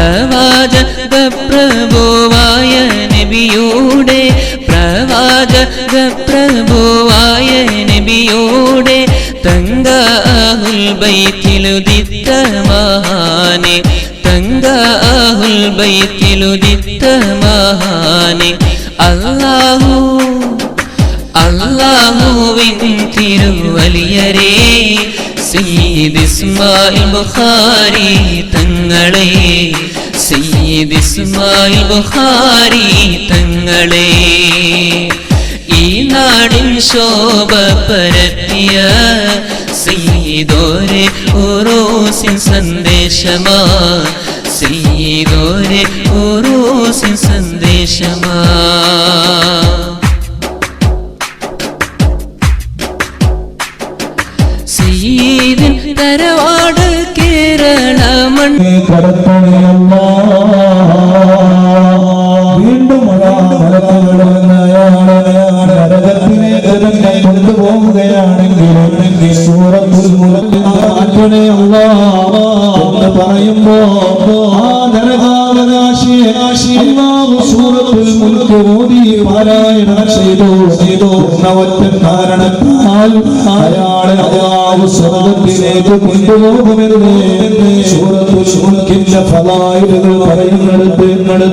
പ്രവാചക പ്രഭുവായ നബിയുടെ പ്രവാചക പ്രഭുവായ നബിയുടെ തങ്കാഹുൽ ബൈത്തിലുദിത്ത മഹാനെ തങ്കാഹുൽ ബൈത്തിലുദിത്ത മഹാനെ അല്ലാഹുവിൻ തിരുവലിയരേ സയ്യിദ് ഇസ്മായിൽ ബുഖാരി തങ്ങളെ സയ്യിദ് ഇസ്മായിൽ ബുഖാരി തങ്ങളെ ഈ നാടിൻ ശോഭ പരത്തിയ സയ്യിദോരെ ഉറൂസിൻ സന്ദേശമാ സയ്യിദോരെ ഉറൂസിൻ സന്ദേശമാ സയ്യിദിൻ തറവാട് കേരള മണ്ണ് വീണ്ടും നരകത്തിലേക്ക് തന്നെ കൊണ്ടുപോവുകയാണെങ്കിൽ സൂറത്തുൽ മുൽക്കിൽ മാറ്റണേ അല്ലാഹ് എന്ന് പറയുമ്പോ ആ നരകാവകാശിയെ അല്ലാഹു സൂറത്തുൽ മുൽക്ക് ഓതി പാരായണം ചെയ്തു എന്ന ഒറ്റ കാരണത്താൽ അയാളെ അല്ലാഹു സ്വർഗ്ഗത്തിലേക്ക് കൊണ്ടുപോകുമെന്ന് സൂറത്തുൽ മുൽക്കിന്റെ ഫളായിലുകൾ പറയുന്നിടത്ത്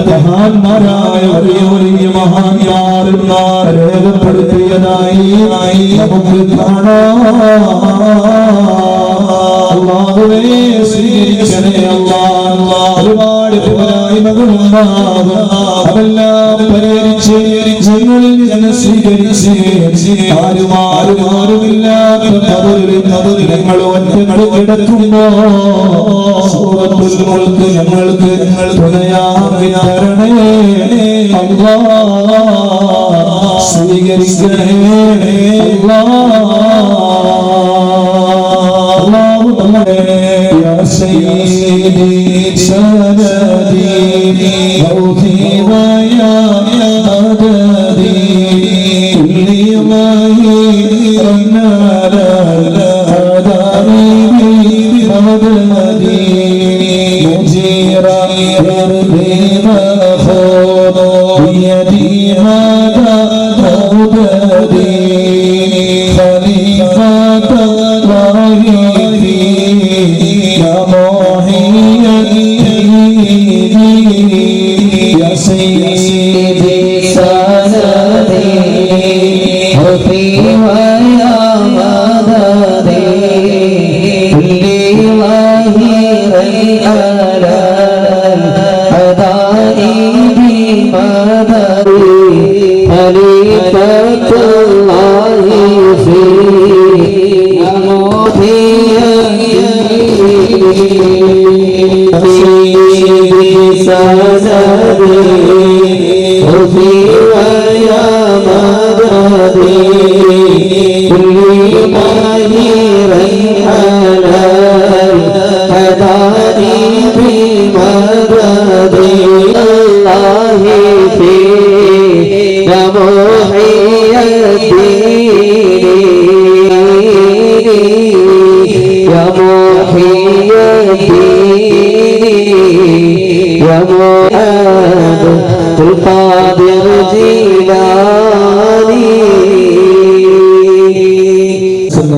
മഹാന്മാരായ വലിയ മഹാന്മാർ രേഖപ്പെടുത്തിയതായി നമുക്ക് കാണാം. അല്ലാഹുവേ സ്വീകരിക്കണേ അല്ലാഹ്. ഒരുപാട് പോരായ്മകളുണ്ടാകും, അതെല്ലാം പരിഹരിച്ച് ഞങ്ങളിൽ നിന്ന് സ്വീകരിച്ച് ആരുമില്ലാത്ത കബറിൽ ഞങ്ങൾ ഒറ്റകൾ കിടക്കുമ്പോ സൂറത്തുൽ മുൽക്ക് ഞങ്ങൾക്ക് തുണയായി തരണേ അല്ലാഹ്. സ്വീകരിക്കണേ അല്ലാഹു നമ്മെ യാ സയ്യിദി സനദി ഗൗതി വയാ മദദി കുല്ലി മാഹി റന്നാല ഹദാനി മദദി മുജീറാ യർദി മഖൂദ ബിയദി ഹദാ മദദി ഖലീഫത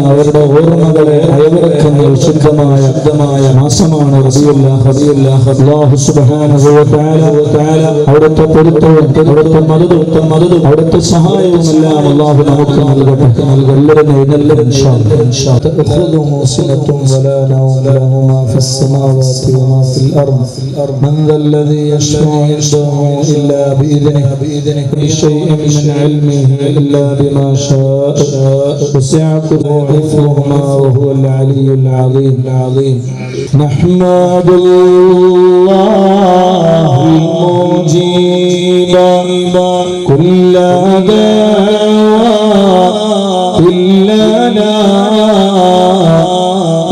അവരുടെ ഓർമ്മകളെ അയവിറക്കുന്ന വിശുദ്ധമായ മാസമാണ് അല്ലാഹു സുബ്ഹാനഹു വ തആല അവിടുത്തെ പൊരുത്തവും അവിടുത്തെ മദദും അവിടുത്തെ സഹായവും എല്ലാം അല്ലാഹു നമുക്ക് നൽകട്ടെ. എല്ലാവരും എഴുന്നേൽക്കാം ഇൻഷാ അല്ലാഹ്. തഅഖുദുഹു സിനത്തുൻ വലാ നൗം ലഹു മാ ഫിസ് സമാവാതി വമാ ഫിൽ അർദ് മൻ ദല്ലദീ യശ്ഫഉ ഇൻദഹു ഇല്ലാ ബിഇذنിഹി ബിശൈഇൻ മിൻ ഇൽമിഹി ഇല്ലാ ബിമാ ശാഅ വസി'a حفظهما وهو العلي العظيم. نحمد الله المجيب كل دعاء لنا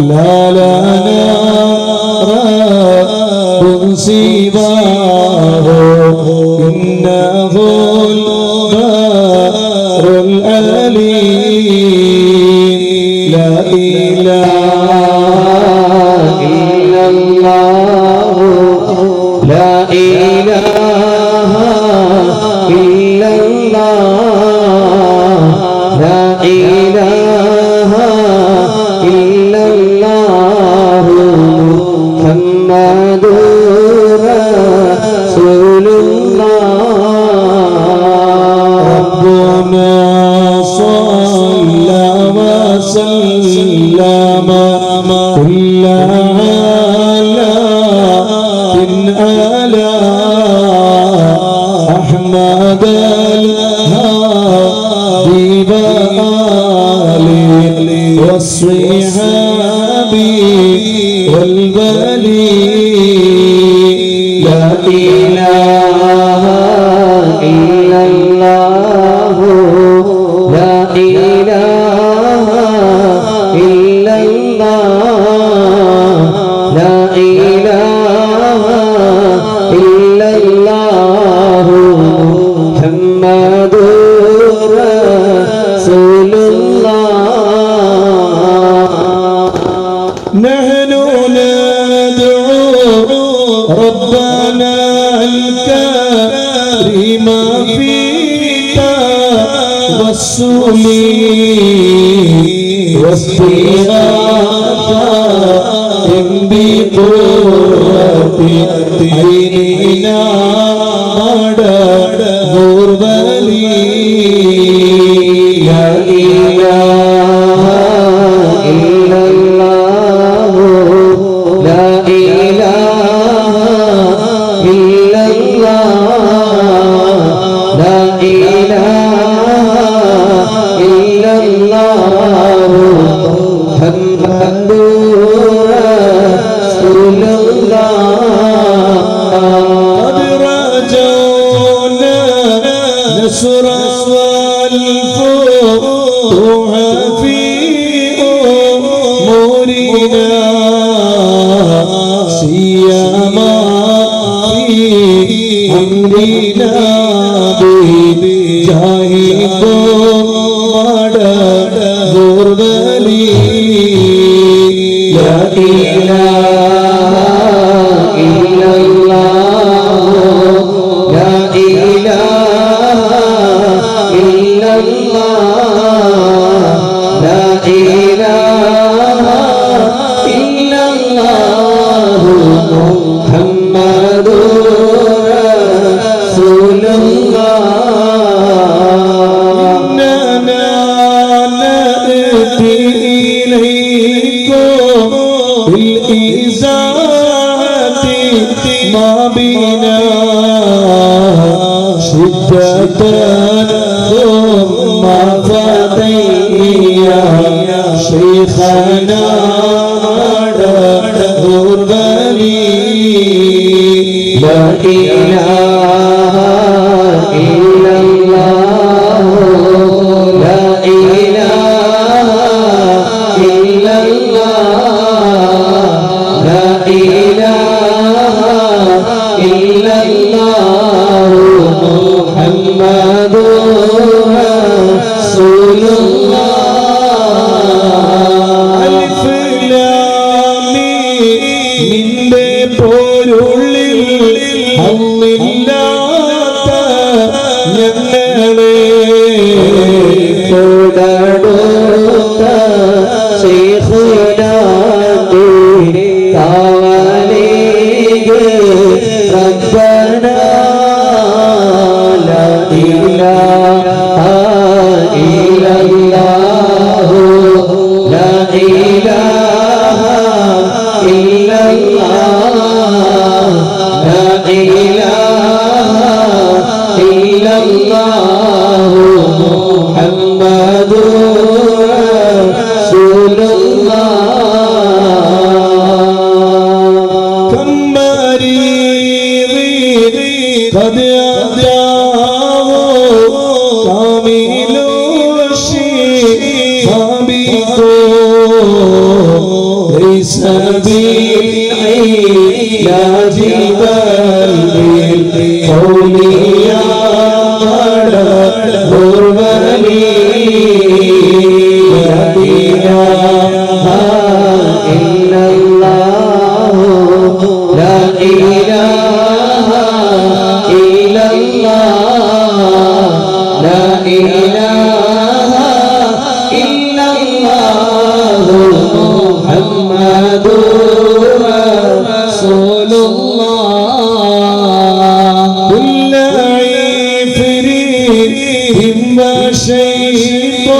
لا لنا رب سواه إنه البر العليم. لا إله إلا الله والصحاب والولي لا إله إلا الله لا إله إلا الله لا إله إلا الله محمد رسول الله نحن ندعو ربنا الكريم في توسل واستغاثة بقرة عيننا غربلي لا إله إلا الله لا إله إلا الله لا إله إلا الله محمد رسول الله قد رجونا نصر والفتوح في أمورنا سيما في أمرنا بجاهكم غربلي لا إله إلا الله لا إله إلا الله لا إله إلا الله محمد رسول الله إننا نأتي إليكم بالإذاعة ما بنا شدة ثم فتيا شيخنا غربلي لا إله إلا الله لا إله إلا الله لا إله إلا الله محمد رسول الله ألف لام നിന്റെ പോരുള്ളിൽ അന്നില്ലാത്ത ഞങ്ങളെ കൊടടുത്ത ശൈഖുനാന്റെ കാവലിಗೆ റബ്ബനാ ലാ ഇലാഹ ഇല്ലല്ലാഹു ലാ ഇലാഹ ഇല്ലല്ലാഹ് ലാ ഇലാഹ ഇല്ലല്ലാഹു മുഹമ്മദുർ റസൂലുള്ളാഹ് കമ്മരീറി قد أداه كامل الشفاء ليس بالعلاج بل بالقول يا غربلي لا إله إلا الله لا إله إلا الله لا إله إلا الله محمد رسول الله كل عفريت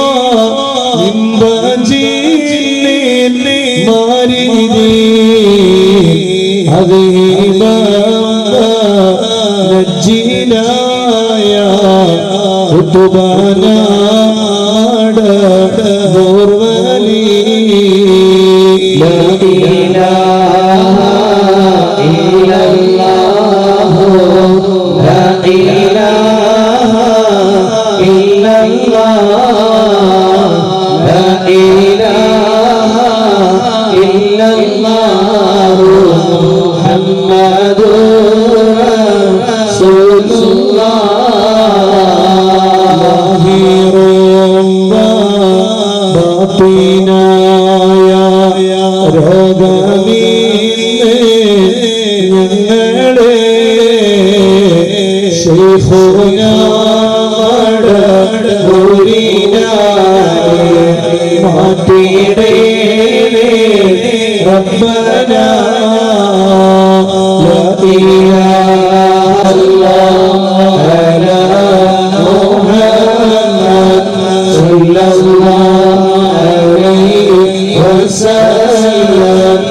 وشيطان وجن مريد عظيم نجينا يا قطبنا غربلي മുഹമ്മദുർ റസൂലുള്ളാഹ് ലാഹിറും ബാത്തിനായ രോഗമീന്ന് ഞങ്ങളെ ശൈഖുനാടെ മാറ്റിയിടേനെ റബ്ബന ലാ ഇലാഹ ഇല്ലല്ലാഹ് അലാ മുഹമ്മദ് സല്ലല്ലാഹു അലൈഹി വസല്ലം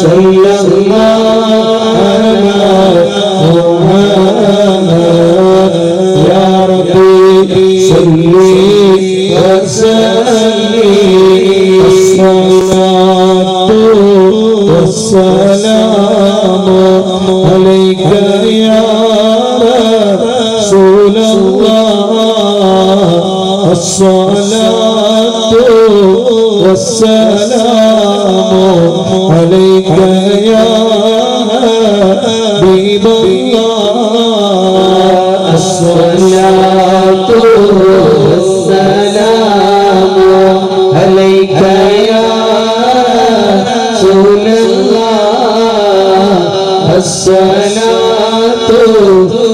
സല്ലല്ലാഹു അലാ മുഹമ്മദ് യാ റബ്ബി സല്ലി والسلام عليك يا رسول الله الصلاة والسلام عليك يا حبيب الله الصلاة والسلام عليك يا رسول الله الصلاة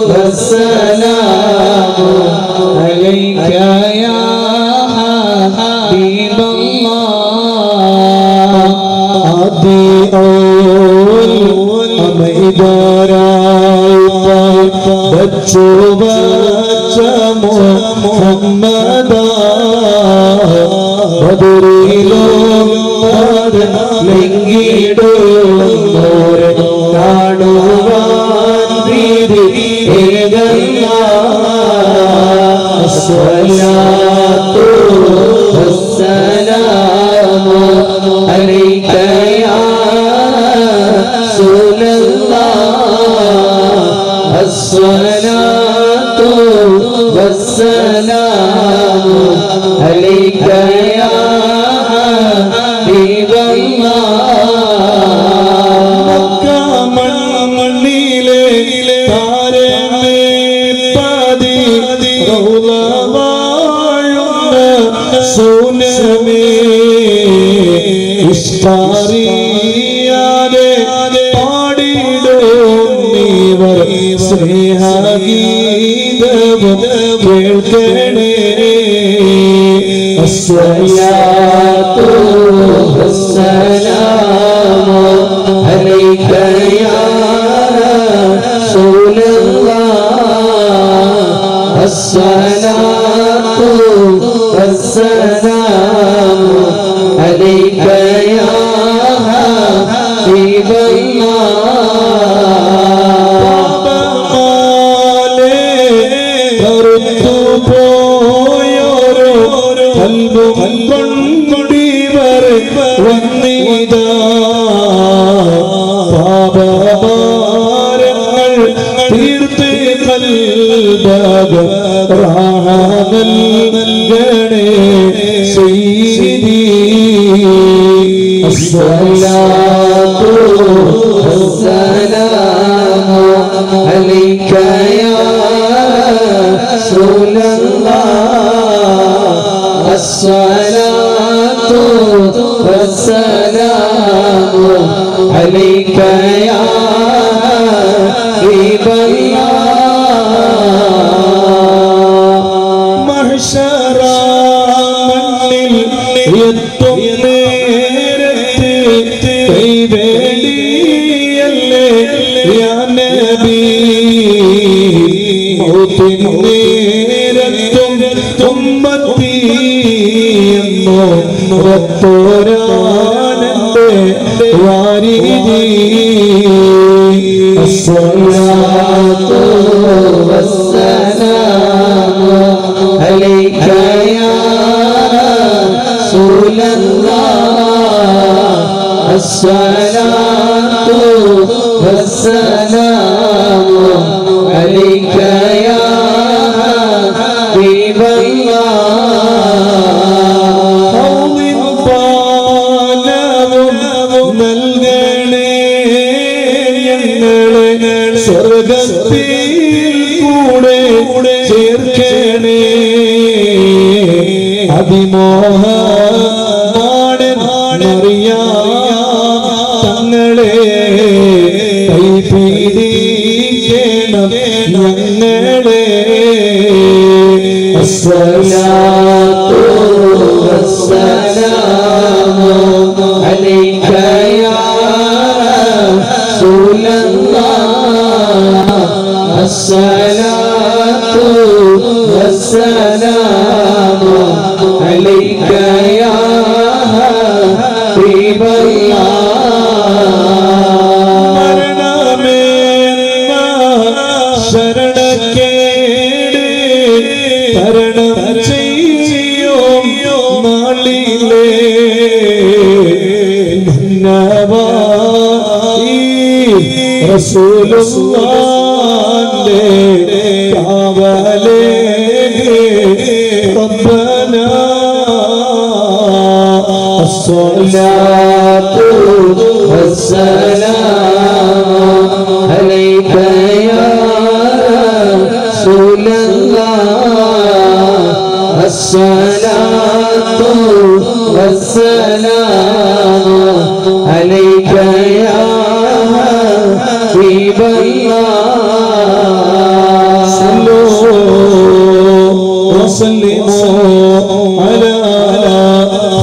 والسلام عليك يا حبيب الله أدي أول أميداراي بچو محمد بدريلو ലംഘിടുന്നോരെ കാണുവാൻ വിധി സ്വലാത്തു വസ്സലാമു അലൈക യാ റസൂലല്ലാഹ് അസ്സലാത്തു വസ്സലാമു അലൈക യാ മണ്ണിലെ താരമേ പതി വാഴുന്ന സൂനമേ ഇഷ്ടാറിയാതെ പാടിടുന്നീവർ സ്നേഹഗീതവും കേൾക്കണേ അസ്സലാത്തു വസ്സലാമു അലൈക യാ റസൂലല്ലാഹ് അസ്സലാത്തു വസ്സലാമു അലൈക യാ പാപഭാരങ്ങൾ തീർത്ത് നൽകണേ സയ്യിദി അസ്സലാത്തു വസ്സലാമു അലൈക യാ റസൂലല്ലാഹ് അസ്സലാത്തു വസ്സലാമു അലൈക യാ മഹ്ശറമണ്ണിൽ എത്തും നേരത്ത് കൈവേടിയല്ലേ യാ നബി മൗത്തിൻ നേരത്തും ഉമ്മത്തി എന്നോ റബ്ബുരാനന്റെ വാരിദി അസ്സലാത്തു വസ്സലാമു അലൈക യാ റസൂലല്ലാഹ് അസ്സലാത്തു വസ്സലാമു അലൈക യാ ഹബീബല്ലാഹ് നൽകണേ സ്വർഗത്തിൽ കൂടെ ചേർക്കണേ അതിമോഹറിയാം തങ്ങളെ കൈപിടിക്കണം ഞങ്ങളെ അസ്സലാത്തു വസ്സലാമു അലൈക യാ റസൂലല്ലാഹ് അസ്സലാത്തു വസ്സലാമു അലൈക യാ ഹബീബല്ലാഹ് ശരണക്കേട് തരണം ചെയ്യും നാളിലേ റസൂലുള്ളാഹിന്റെ കാവലേ റബ്ബനാ അസ്സലാത്തു വസ്സലാമു അലൈക യാ റസൂലല്ലാഹ് അസ്സലാത്തു വസ്സലാമു അലൈക യാ ഹബീബല്ലാഹ് സല്ലു വസല്ലിമു അലാ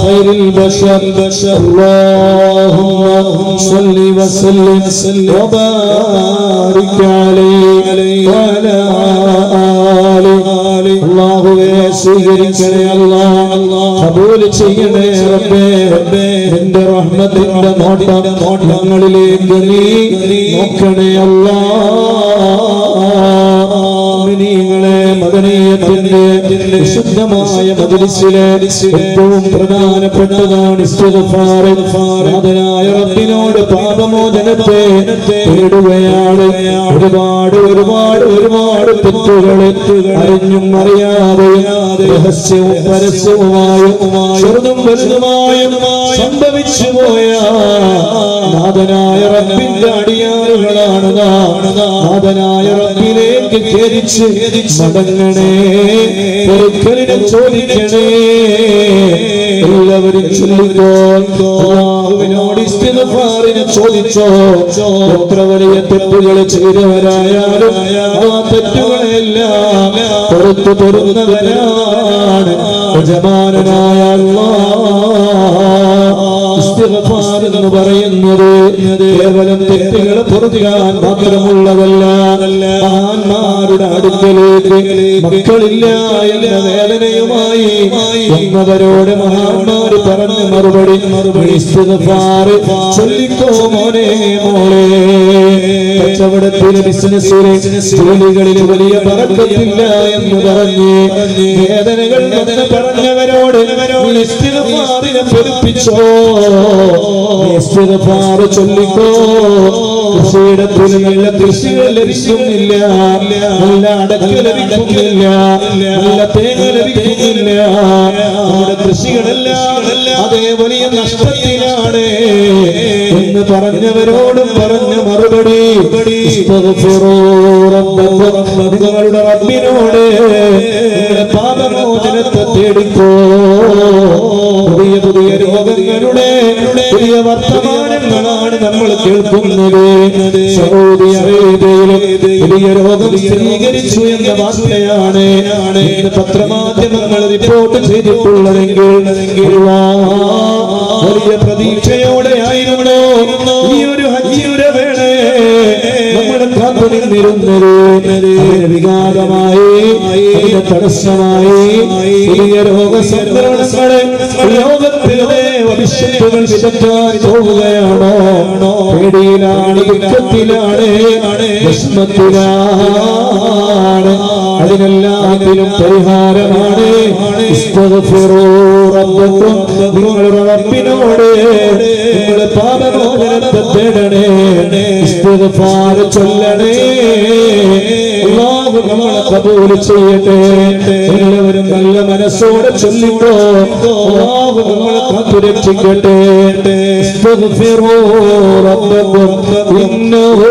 ഖൈറിൽ ബശർ اللهم صل وسلم وبارك عليه وعلى آله അല്ലാഹുവേ സ്വീകരിക്കണേ അല്ലാഹ് ഖബൂൽ ചെയ്യണേ റബ്ബേ നിന്റെ റഹ്മത്തിന്റെ നോട്ടം ഞങ്ങളിലേക്ക് നീ നോക്കണേ അല്ലാഹ് മുഅ്മിനീങ്ങളെ മദനീയത്തിന്റെ വിശുദ്ധമായ മജ്ലിസിലെ ഏറ്റവും പ്രധാനപ്പെട്ടതാണ് ഇസ്തിഗ്ഫാർ. നാഥനായ റബ്ബിനോട് പാപമോചനത്തെ തേടുകയാണ്. ഒരുപാട് തെറ്റുകൾ അറിഞ്ഞും അറിയാതെയും രഹസ്യവും പരസ്യവുമായും ചെറുതും വലുതുമായും സംഭവിച്ചു പോയ നാഥനായ റബ്ബിന്റെ അടിയാറുകളാണ് നാഥനായ റബ്ബിലേക്ക് ഖേദിച്ച് മടങ്ങണേ, ഒരിക്കലിനെ ചോദിക്കണേ. എല്ലാവരും ചൊല്ലിക്കോ, അല്ലാഹുവിനോട് ഇസ്തിഗ്ഫാറിനെ ചോദിച്ചോ. എത്ര വലിയ തെറ്റുകൾ ചെയ്തവരായാലും ആ തെറ്റുകളെല്ലാം പുറത്തു തരുന്നവരാണ് യജമാനനായ അല്ലാഹ്. ഇസ്തിഗ്ഫാർ എന്ന് പറയുന്നത് കേവലം തെറ്റുകൾ പൊറുക്കാൻ മാത്രമുള്ളതല്ല. മഹാന്മാരുടെ അടുക്കലേക്ക് മക്കളില്ല എന്ന വേദനയുമായി എന്നവരോട് മഹാന്മാര് പറഞ്ഞ മറുപടി ഇസ്തിഗ്ഫാർ ചൊല്ലിക്കോ മോനെ മോളെ. കച്ചവടത്തിലെ ബിസിനസ്സിലെ ജോലികളിൽ വലിയ ബറക്കത്തില്ല എന്ന് പറഞ്ഞ് വേദനകൾ എന്ന് പറഞ്ഞവരോട് ഇസ്തിഗ്ഫാറിനെ പഠിപ്പിച്ചോ. ഇസ്തിഗ്ഫാർ ചൊല്ലിക്കോ. കൃഷിയിടത്തിൽ നല്ല കൃഷികൾ ലഭിക്കുന്നില്ല, നല്ല അടക്ക ലഭിക്കുന്നില്ല, നല്ല തേങ്ങ ലഭിക്കുന്നില്ല. നമ്മുടെ കൃഷികളെല്ലാം അതേ വലിയ നഷ്ടത്തിലാണ് എന്ന് പറഞ്ഞവരോടും പറഞ്ഞ മറുപടി നിങ്ങളുടെ റബ്ബിനോട് നിങ്ങളുടെ പാപമോചനത്തെ തേടിക്കോ. പുതിയ രോഗങ്ങളുടെ പുതിയ വർത്തമാനങ്ങളാണ് നമ്മൾ കേൾക്കുന്നത്. സൗദി അറേബ്യയിൽ പുതിയ രോഗം സ്ഥിരീകരിച്ചു എന്ന വാർത്തയാണ് ഇന്ന് പത്രമാധ്യമങ്ങൾ റിപ്പോർട്ട് ചെയ്തിട്ടുള്ളതെങ്കിൽ വലിയ പ്രതീക്ഷയോടെ ആയിരുന്നു ഈ ഒരു ഹജ്ജിയുടെ വേള നമ്മൾ കാത്തു നിന്നിരുന്നത്. വികാരമായി അതിന്റെ തടസ്സമായി പുതിയ രോഗസംക്രമണങ്ങളെ ലോകത്തിലെ ഭവിഷ്യത്തുകൾ വിതക്കാൻ പോവുകയാണോ? പേടിയിലാണ്, ദുഃഖത്തിലാണ്, വിഷമത്തിലാണ്. അതിനെല്ലാത്തിനും പരിഹാരമാണ് ഇസ്തിഗ്ഫാറു റബ്ബക്കും. നിങ്ങളുടെ റബ്ബിനോട് നിങ്ങളുടെ പാപമോചനത്തെ തേടണേ, ഇസ്തിഗ്ഫാർ ചൊല്ലണേ. അല്ലാഹു നമ്മളെ ഖബൂൽ ചെയ്യട്ടെ. എല്ലാവരും നല്ല മനസ്സോടെ ചൊല്ലിക്കോ. അല്ലാഹു നമ്മളെ കാത്തുരക്ഷിക്കട്ടെ. ഇസ്തിഗ്ഫാറു റബ്ബക്കും ഇന്നഹു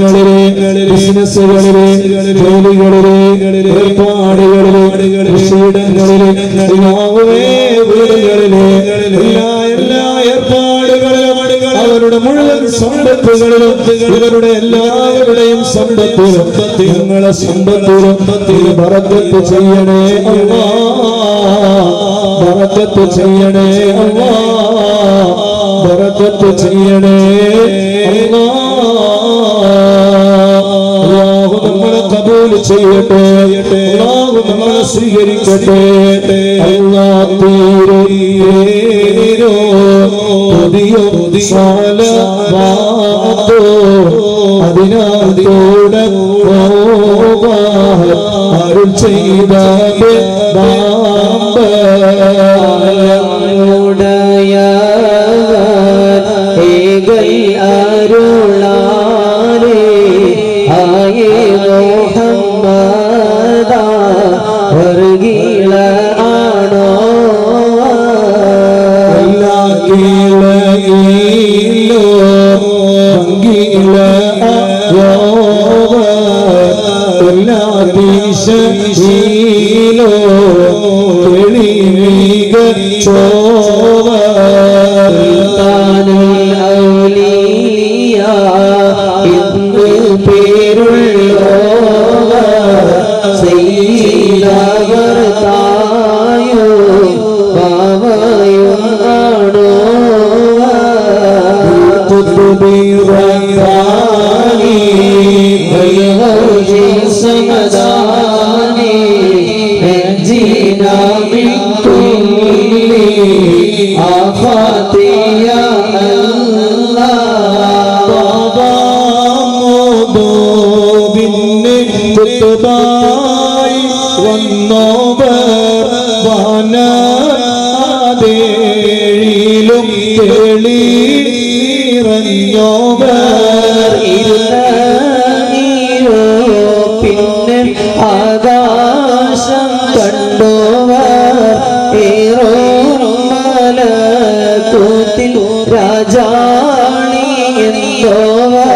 കച്ചവടങ്ങളിലെ ബിസിനസ്സുകളിലെ ജോലികളിലെ ഏർപ്പാടുകളിലെ കൃഷിയിടങ്ങളിലെ വീടുകളിലെ എല്ലാ ഏർപ്പാടുകളിലും അവരുടെ മുഴുവൻ സമ്പത്തുകളിലും ഇവരുടെ എല്ലാവരുടെയും സമ്പത്തിലും നിങ്ങളെ സമ്പത്തിലും ബറക്കത്ത് ചെയ്യണേ അല്ലാഹ്, ബറക്കത്ത് ചെയ്യണേ അല്ലാഹ്, ബറക്കത്ത് ചെയ്യണേ അല്ലാഹ്. നമ്മളെ കബൂൽ ചെയ്യട്ടെ, അല്ലാഹു നമ്മളെ സ്വീകരിക്കട്ടെ. അല്ലാഹ് തീരോ സ്വലവാത്തോ അതിനോട് അരുൾ ചെയ്ത പിന്നെ ആകാശം കണ്ടോവർ മലക്കൂത്തിൽ രാജാണി എന്തോവർ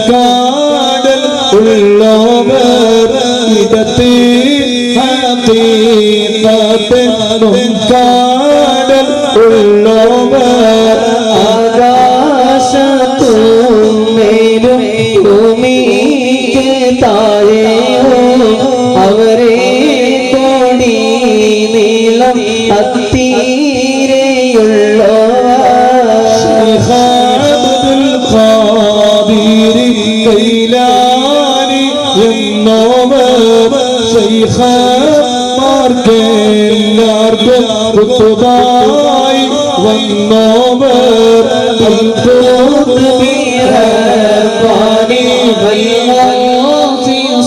കാടൽ ഉള്ളോവർ ഇടത്ത് കാടൽ ഉള്ളോവർ ആകാശത്തും മേലും ഭൂമിക്ക് താഴെയോ അവരെ കോടി നീളം അത്തീരെയുള്ളോവർ കൈലാനി എന്നോവർ ശൈഖമാർക്കെല്ലാവർക്കും കുത്തുബായി വന്നോവർ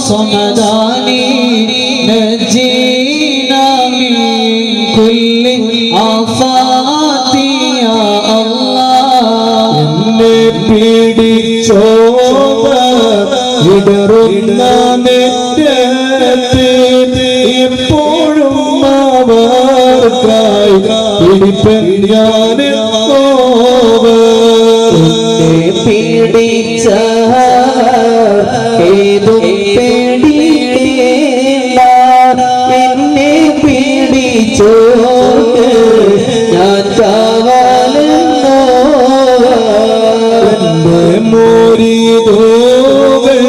صمداني نجينا من كل آفات يا الله എന്നെ പിടിച്ചോവർ ഇടറുന്ന നെറ്റത്ത് എപ്പോഴും അവർക്കായി പിടിപ്പൻ ഞാൻ പിടിച്ച ഏതും പേടിയില്ല എന്നെ പിടിച്ചോ ഞാൻ കാവലെന്നോ മോരിതോകൾ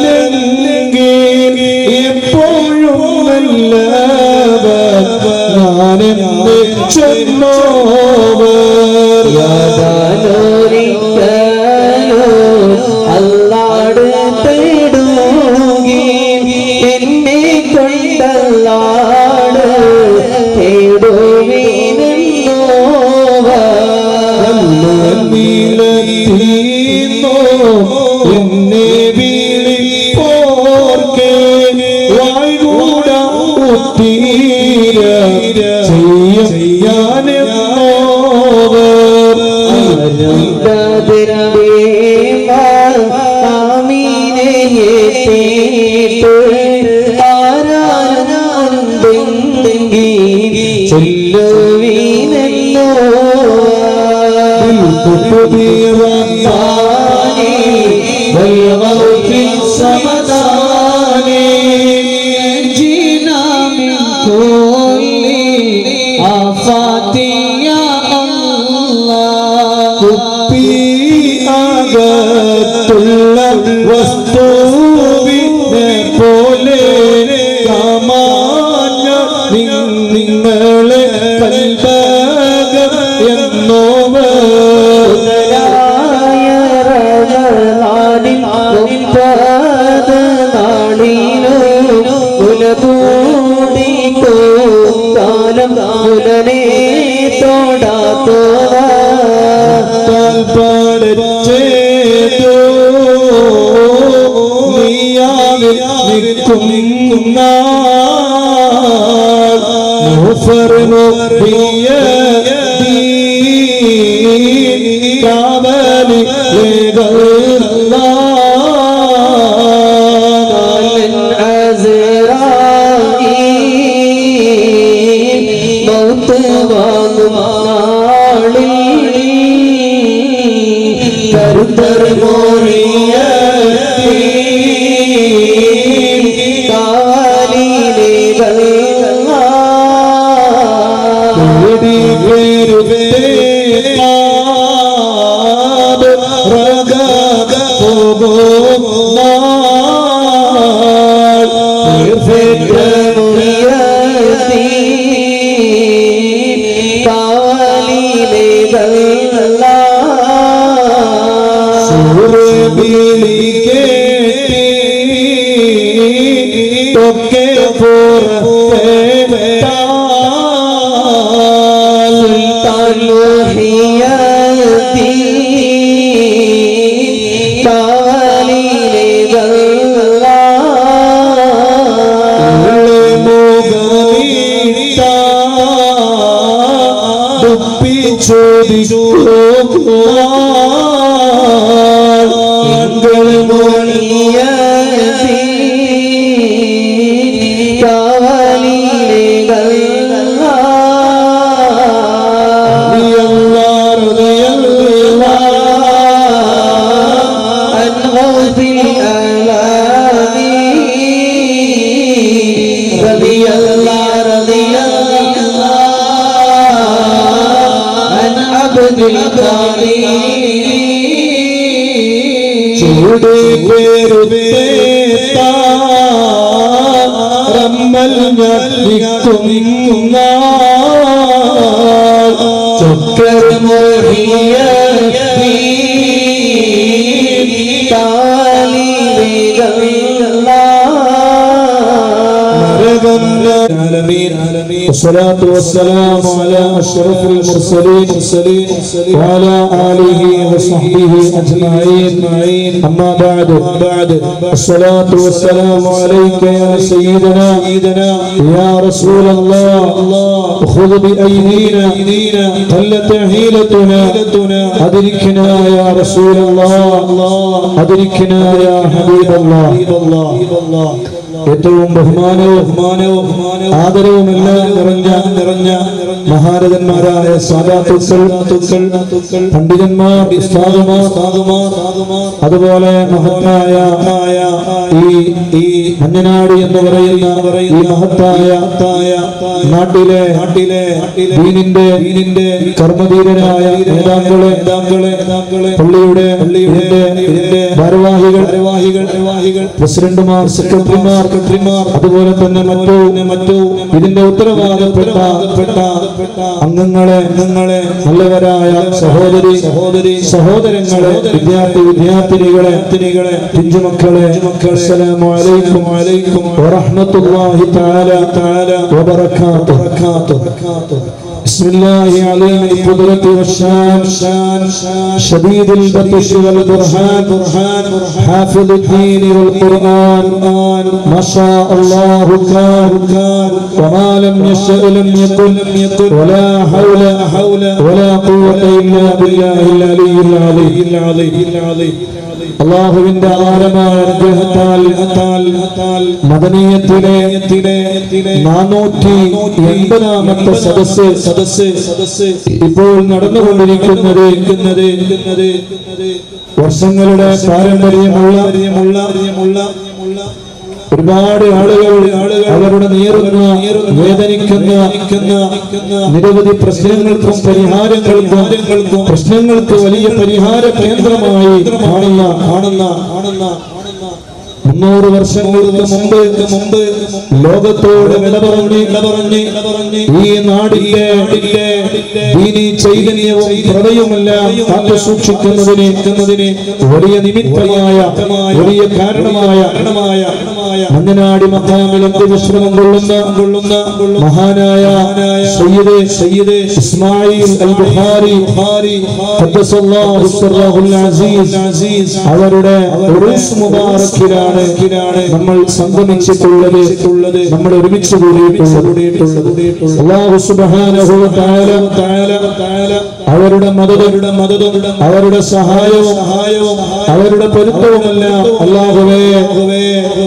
നല്ലവരല്ലെങ്കിൽ എപ്പോഴും നല്ലവർ ഞാനെന്ന് ചെന്നോവർ യാദാലോരിക്കലോ അല്ലാട് തേടുകി എന്നെ കൊണ്ടല്ലാട് തേടുവിനെന്നോവീലത്തീന്നോ എന്നെ വിളിപ്പോർക്കെ വായ്കൂട ഉത്തീര ചെയ്യും ഞാനെന്നോ ചൊല്ലുവീനല്ലോ والغوث الصمداني جينا من كل آفات يا الله അകത്തുള്ള വസ്തുവിനെ പോലെ കാമാഞ്ഞ നിങ്ങളെ കൽബകം എന്നോവർ والصلاة والسلام على أشرف المرسلين وعلى آله وصحبه أجمعين أما بعد الصلاة والسلام عليك يا سيدنا يا رسول الله خذ بأيدينا قلت حيلتنا أدركنا يا رسول الله أدركنا يا حبيب الله ഏറ്റവും ബഹുമാനവും ആദരവുമെല്ലാം നിറഞ്ഞ മഹാരഥന്മാരായ സാദാത്തുക്കൾ പണ്ഡിതന്മാർ അതുപോലെ മഹത്തായ ഈ മഞ്ഞനാട് എന്ന് പറയുന്ന ഈ മഹത്തായ നാട്ടിലെ ദീനിന്റെ കർമ്മധീരരായ നേതാക്കളെ പള്ളിയുടെ ഭാരവാഹികൾ പ്രസിഡന്റുമാർ സെക്രട്ടറിമാർ അതുപോലെ തന്നെ മറ്റു ഇതിന്റെ ഉത്തരവാദപ്പെട്ട അംഗങ്ങളെ നല്ലവരായ സഹോദരങ്ങളെ വിദ്യാർത്ഥിനികളെ പിഞ്ചുമക്കളെ അസ്സലാമു അലൈക്കും വറഹ്മത്തുള്ളാഹി തആല വബറകാതുഹു. بسم الله عليم القدرة والشان شديد البطش والبرهان حافظ الدين والقرآن ما شاء الله كان وما لم يشأ لم يكن ولا حول ولا قوة إلا بالله العلي العظيم അല്ലാഹുവിന്റെ ആരമായ അനുഗ്രഹത്താൽ മദനിയത്തിലെ 480ാമത്തെ സദസ്സ് ഇപ്പോൾ നടന്നുകൊണ്ടിരിക്കുന്നത് വർഷങ്ങളുടെ പാരമ്പര്യമുള്ള ഒരുപാട് ആളുകൾ അവരുടെ നേരുന്ന വേദനിക്കുന്ന നിരവധി പ്രശ്നങ്ങൾക്കും പരിഹാരങ്ങൾക്കും പ്രശ്നങ്ങൾക്ക് വലിയ പരിഹാര കേന്ദ്രമായി കാണുന്ന 300 വർഷങ്ങൾക്ക് മുമ്പ് ലോകത്തോട് വിട പറഞ്ഞ് ഈ നാടിന്റെ ദീനീ ചൈതന്യവും പ്രളയവുമെല്ലാം കാത്തു സൂക്ഷിക്കുന്നതിന് വലിയ നിമിത്തമായ വലിയ കാരണമായ മഞ്ഞനാടി മഖാമിൽ വിശ്രമം കൊള്ളുന്ന മഹാനായ സയ്യിദ് ഇസ്മായിൽ അൽ ബുഖാരി ഖദ്ദസല്ലാഹു സിർറഹുൽ അസീസ് അവരുടെ ഉറൂസ് മുബാറക്കിലാണ് നമ്മൾ സംഗമിച്ചിട്ടുള്ളത് നമ്മൾ ഒരുമിച്ച് കൂടിയിട്ടുള്ളത് അല്ലാഹു സുബ്ഹാനഹു വ തആല അവരുടെ മദദും അവരുടെ സഹായവും അവരുടെ പൊരുത്തവുമെല്ലാം അല്ലാഹുവേ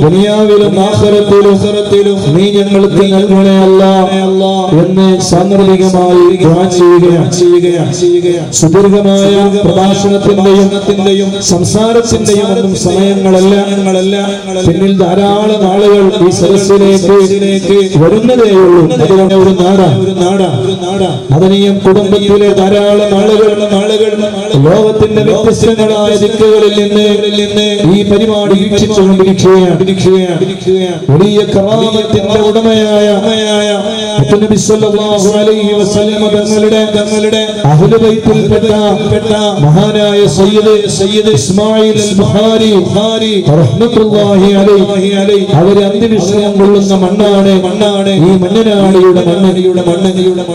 ദുനിയാവിലും ആഖിറത്തിലും നീ ഞങ്ങൾക്ക് നൽകണേ അല്ലാഹ് എന്ന് സാന്ദർഭികമായി ദുആ ചെയ്യുകയാണ്. സുദീർഘമായ പ്രഭാഷണത്തിന്റെയും സംസാരത്തിന്റെയും ഒന്നും സമയങ്ങളല്ല. പിന്നിൽ ധാരാളം ആളുകൾ ഈ സദസ്സിലേക്ക് വരുന്നതേയുള്ളൂ. അതുകൊണ്ട് ഒരു നാടാണ് മദനിയം കുടുംബത്തിലെ ധാരാളം ആളുകൾ ലോകത്തിന്റെ വ്യത്യസ്തങ്ങളായ ദിക്കുകളിൽ നിന്ന് ഈ പരിപാടി വീക്ഷിച്ചുകൊണ്ടിരിക്കുകയാണ്. വലിയ കറാമത്തിന്റെ ഉടമയായ നബി സല്ലല്ലാഹു അലൈഹി വസല്ലം തങ്ങളുടെ അഹ്ലു ബൈത്തിൽപ്പെട്ട മഹാനായ സയ്യിദ് ഇസ്മായിൽ അൽ ബുഖാരി റഹ്മത്തുള്ളാഹി അലൈഹി അവരെ അന്ത്യവിശ്രമം കൊള്ളുന്ന മണ്ണാണ് ഈ മഞ്ഞനാടിയുടെ മണ്ണ്.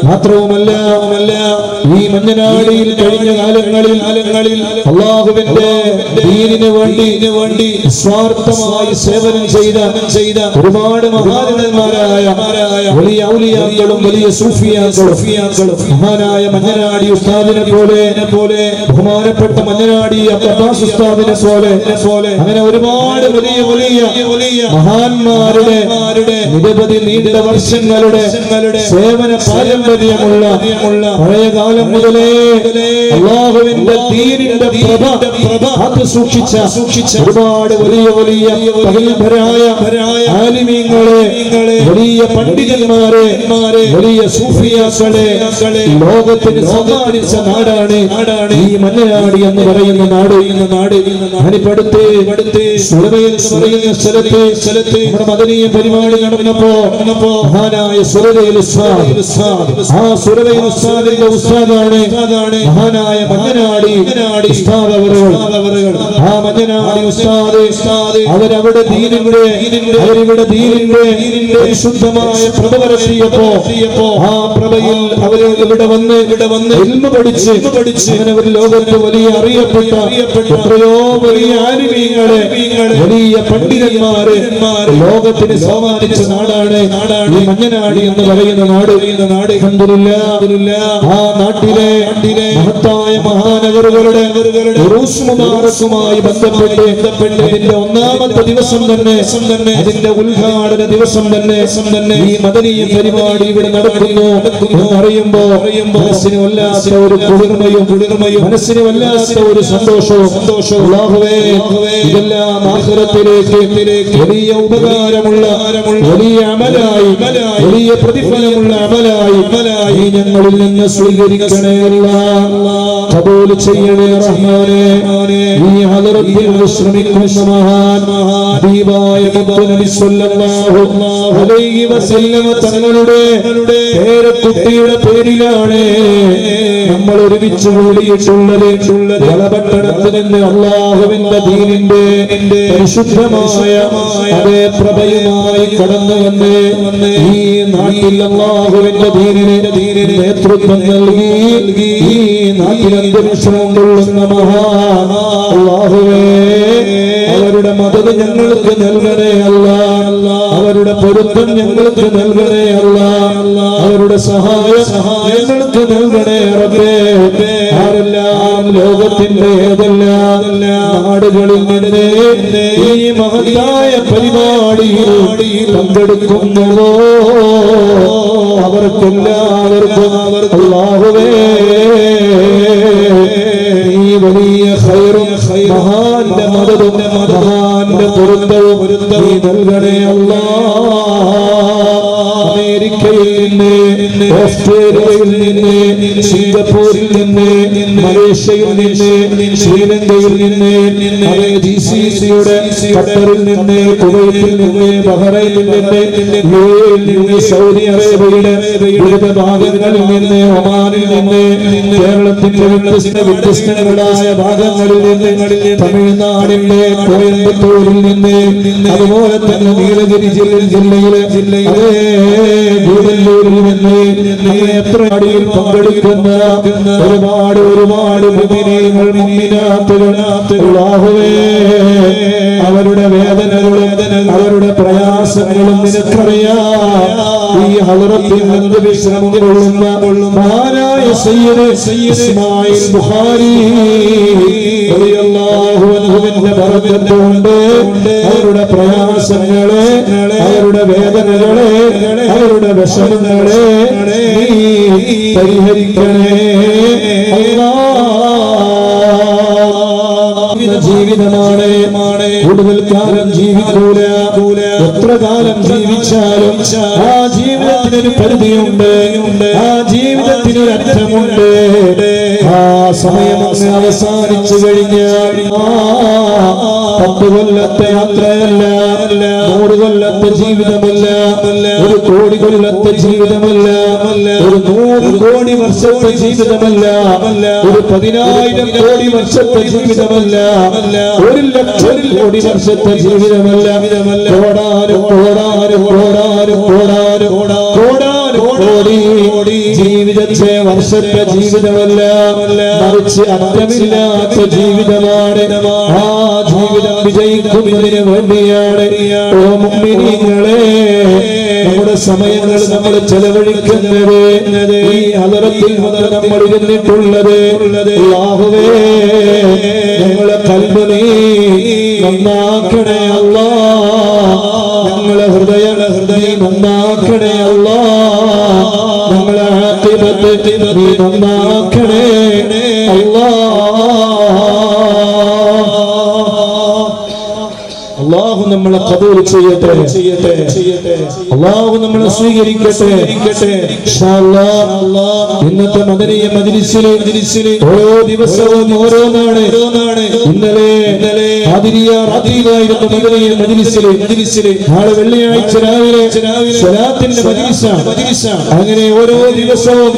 മാത്രവുമല്ല ഈ മഞ്ഞനാടിയിൽ കഴിഞ്ഞ കാലങ്ങളിൽ അല്ലാഹുവിന്റെ ദീനിന് വേണ്ടി സ്വാർത്ഥമായി സേവനം ചെയ്ത ഒരുപാട് മഹാരഥന്മാരായ വലിയ ഔലിയാക്കളും വലിയ സൂഫിയാക്കളും മഹാനായ മഞ്ഞനാടി ഉസ്താദിനെ പോലെ ബഹുമാനപ്പെട്ട മഞ്ഞനാടി അബ്ബാസ് ഉസ്താദിനെ പോലെ അങ്ങനെ ഒരുപാട് വലിയ മഹാന്മാരുടെ നിരവധി നീണ്ട വർഷങ്ങളുടെ സേവന പാരമ്പര്യമുള്ള പഴയ കാലം മുതലേ അല്ലാഹുവിന്റെ ദീനിന്റെ പ്രഭ കാത്തു സൂക്ഷിച്ച ഒരുപാട് വലിയ പ്രഗത്ഭരായ ആലിമീങ്ങളെ വലിയ പണ്ഡിതന്മാരെ വലിയ സൂഫിയാക്കളെ ലോകത്തിന് സമ്മാനിച്ച നാടാണ് ഈ മഞ്ഞനാടി എന്ന് പറയുന്ന നാട്. അതിപ്പടുത്ത് സുറവയിൽ പറയുന്ന സ്ഥലത്ത് നമ്മുടെ മദനീയ പരിപാടി നടന്നപ്പോ മഹാനായ സുറവയിൽ ആ സുറവയിൽ ഉസ്താദിന്റെ ഉസ്താദാണ് മഹാനായ മഞ്ഞനാടി ഉസ്താദ് അവറുകൾ. ആ മഞ്ഞനാടി ഉസ്താദ് അവരവിടെ ദീനിന്റെ പരിശുദ്ധമായ പ്രഭ പരത്തിയപ്പോ ആ പ്രഭയിൽ അവര് ഇവിടെ വന്ന് ഇൽമ പഠിച്ച് അങ്ങനെ ഒരു ലോകത്ത് വലിയ അറിയപ്പെട്ട എത്രയോ വലിയ ആലിമീങ്ങളെ വലിയ പണ്ഡിതന്മാരെ ലോകത്തിന് സമ്മാനിച്ച നാടാണ് ഈ മഞ്ഞനാടി എന്ന് പറയുന്ന നാട്. അൽഹംദുലില്ലാഹ് ആ നാട്ടിലെ മഹത്തായ മഹാനഗറുകളുടെ ഉറൂസ് മുബാറക്കുമായി ബന്ധപ്പെട്ട് അതിന്റെ ഒന്നാമത്തെ ദിവസം തന്നെ അതിന്റെ ഉദ്ഘാടന ദിവസം തന്നെ ഈ മദനീയ പരിപാടി ഇവിടെ നടക്കുന്നു എന്നറിയുമ്പോ മനസ്സിന് വല്ലാത്ത ഒരു കുളിർമയും മനസ്സിന് വല്ലാത്ത ഒരു സന്തോഷവും അല്ലാഹുവേ ഇതെല്ലാം ആഖിറത്തിലേക്ക് വലിയ ഉപകാരമുള്ള വലിയ അമലായി വലിയ പ്രതിഫലമുള്ള അമലായി ഞങ്ങളിൽ നിന്ന് സ്വീകരിക്കണേ അല്ലാഹ്. ഖബൂൽ ചെയ്യണേ റഹ്മാനേ. ഈ ഹദറത്തിൽ വിശ്രമിക്കുന്ന മഹാൻ ഹബീബായ നബി സല്ലല്ലാഹു അലൈഹി വസല്ലം തങ്ങളുടെ പേരക്കുട്ടിയുടെ പേരിലാണ് നമ്മൾ ഒരുമിച്ച് കൂടിയിട്ടുള്ളത്. വളപട്ടണത്തിൽ നിന്ന് അല്ലാഹുവിന്റെ ദീനിന്റെ പരിശുദ്ധമായ അതേ പ്രഭയുമായി കടന്നു വന്ന് ഈ നാട്ടിൽ അല്ലാഹുവിന്റെ ദീനിനെ നേതൃത്വം നൽകി ഈ നാട്ടിൽ അന്തരീക്ഷം കൊള്ളുന്ന മഹാൻ അല്ലാഹുവേ അവരുടെ മദത് ഞങ്ങൾക്ക് നൽകണേ അല്ലാഹ് അവരുടെ പൊരുത്തം ഞങ്ങൾക്ക് നൽകണേ അല്ലാഹ് അവരുടെ സഹായം ഞങ്ങൾക്ക് നൽകണേ റബ്ബേ ആരെല്ലാം ലോകത്തിന്റെ ഏതെല്ലാം നാടുകളിൽ നിന്ന് ഈ മഹത്തായ പരിപാടിയിൽ പങ്കെടുക്കുന്നുവോ അവർക്കെല്ലാവർക്കും അല്ലാഹുവേ ഈ വലിയ ഖൈറും മഹാന്റെ മദതും മഹാന്റെ പൊരുത്തവും നീ നൽകണേ അല്ലാഹ് അമേരിക്കയിൽ നിന്ന് ഓസ്ട്രേലിയയിൽ നിന്ന് സിംഗപ്പൂരിൽ നിന്ന് മലേഷ്യയിൽ നിന്ന് ശ്രീലങ്കയിൽ നിന്ന് GCCയുടെ ഖത്തറിൽ നിന്ന് കുവൈറ്റിൽ നിന്ന് ബഹ്റൈനിൽ നിന്ന് യുഎഇയിൽ നിന്ന് സൗദി അറേബ്യയുടെ വിവിധ ഭാഗങ്ങളിൽ നിന്ന് ഒമാനിൽ നിന്ന് കേരളത്തിന്റെ വ്യത്യസ്തങ്ങളായ ഭാഗങ്ങളിൽ നിന്ന് തമിഴ്നാടിന്റെ കോയമ്പത്തൂരിൽ നിന്ന് അതുപോലെ തന്നെ നീലഗിരി ജില്ലയിലെ ഗൂഡല്ലൂരിൽ നിന്ന് എത്ര അടിയിൽ പങ്കെടുക്കുന്ന ഒരുപാട് അല്ലാഹുവേ അവരുടെ വേദനകളും അവരുടെ പ്രയാസങ്ങളും നിനക്കറിയാം ഈ ഹളറത്തിൽ നിന്ന് വിശ്രമം കൊള്ളുന്ന മഹാനായ സയ്യിദ് ഇസ്മായിൽ ബുഖാരി റളിയല്ലാഹു അൻഹുവിന്റെ ബറക്കത്ത് കൊണ്ട് അവരുടെ പ്രയാസങ്ങളെ അവരുടെ വേദനകളെ അവരുടെ വിഷമങ്ങളെ നീ പരിഹരിക്കണേ ജീവിതമാണ് കൂടുതൽ കാലം ജീവിക്കൂല എത്ര കാലം ജീവിച്ചാലും ആ ജീവിതത്തിനൊരു പരിധിയുണ്ട് ആ ജീവിതത്തിനൊരു അർത്ഥമുണ്ട് ആ സമയം അങ്ങ് അവസാനിച്ചു കഴിഞ്ഞാൽ 10 കൊല്ലത്തെ യാത്രയല്ല 100 കൊല്ലത്തെ ജീവിതമല്ല 1 കോടി കൊല്ലത്തെ ജീവിതമല്ല 100 കോടി വർഷത്തെ ജീവിതമല്ല 10,000 കോടി വർഷത്തെ ജീവിതമല്ല 1,00,000 കോടി വർഷത്തെ ജീവിതമല്ല കോടി ജീവിതത്തെ വർഷത്തെ ജീവിതമല്ല മറിച്ച് അർത്ഥമില്ലാത്ത ജീവിതമാണ് ആ ജീവിതം വിജയിക്കുന്നതിന് വേണ്ടിയാണ് ഓ മുഅ്മിനീങ്ങളെ നമ്മുടെ സമയങ്ങൾ നമ്മൾ ചെലവഴിക്കുന്നത് ഈ ഹളറത്തിൽ നമ്മൾ ഇരുന്നിട്ടുള്ളത് അല്ലാഹുവേ ഞങ്ങളെ ഖൽബ് നീ നന്നാക്കണേ അല്ലാഹ് ഞങ്ങളെ ഹൃദയം നന്നാക്കണേ അല്ലാഹ് ഞങ്ങളെ ആഖിബത്ത് നീ നന്നാക്കണേ അല്ലാഹു നമ്മളെ ഖബൂൽ ചെയ്യട്ടെ അല്ലാഹു നമ്മളെ സ്വീകരിക്കട്ടെ ഇൻഷാ അല്ലാഹ് ഇന്നത്തെ മദനിയ മജ്ലിസിൽ ഓരോ ദിവസവും ഓരോന്നാണ് ഇന്നലെ ഖാദിരിയ റാത്തീബായിരുന്നു മദനിയ മജ്ലിസിൽ നാളെ വെള്ളിയാഴ്ച രാവിലെ സ്വലാത്തിന്റെ മജ്ലിസാണ് അങ്ങനെ ഓരോ ദിവസവും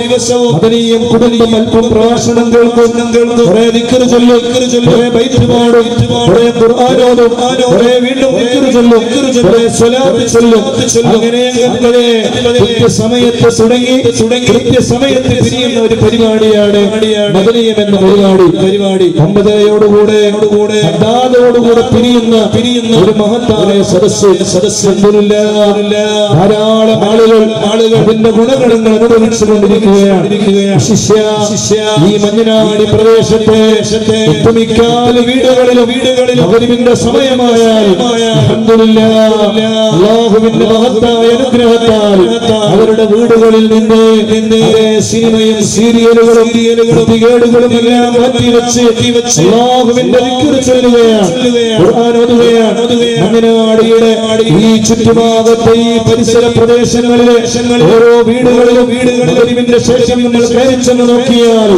മദനിയും കുടുംബം അല്പം പ്രഭാഷണം കേൾക്കും കുറേ ദിക്ർ ചൊല്ലും കുറേ ബൈത്ത് പാടും കുറേ ഖുർആൻ ഓതും കുറേ വീണ്ടും ദിക്ർ ചൊല്ലും കുറേ സ്വലാത്ത് ചൊല്ലും അങ്ങനെ കൃത്യസമയത്ത് തുടങ്ങി കൃത്യസമയത്ത് പിരിയുന്ന ഒരു പരിപാടിയാണ് മദനിയം എന്ന പരിപാടി 9:00 അതാതോടുകൂടെ പിരിയുന്ന ഒരു മഹത്തായ സദസ്സ് ധാരാളം ആളുകൾ അതിന്റെ ഗുണഗണങ്ങൾ അനുഭവിച്ചുകൊണ്ടിരിക്കുകയാണ് ഈ മഞ്ഞനാടി പ്രദേശത്തെ ഒട്ടുമിക്കാൽ വീടുകളിലും മഗ്‌രിബിന്റെ സമയമായാൽ അൽഹംദുലില്ലാഹ് അല്ലാഹുവിന്റെ മഹത്തായ അനുഗ്രഹത്താൽ അവരുടെ വീടുകളിൽ നിന്ന് സിനിമയും സീരിയലുകളും വൃത്തികേടുകളും എല്ലാം മാറ്റിവെച്ച് അല്ലാഹുവിന്റെ ദിക്ർ ചൊല്ലുകയാണ് ഖുർആൻ ഓതുകയാണ് മഞ്ഞനാടിയുടെ ഈ ചുറ്റുഭാഗത്തെ ഈ പരിസര പ്രദേശങ്ങളിലെ ഓരോ വീടുകളിലും മഗ്‌രിബിന്റെ ശേഷം നമ്മൾ കയറിച്ചെന്ന് നോക്കിയാൽ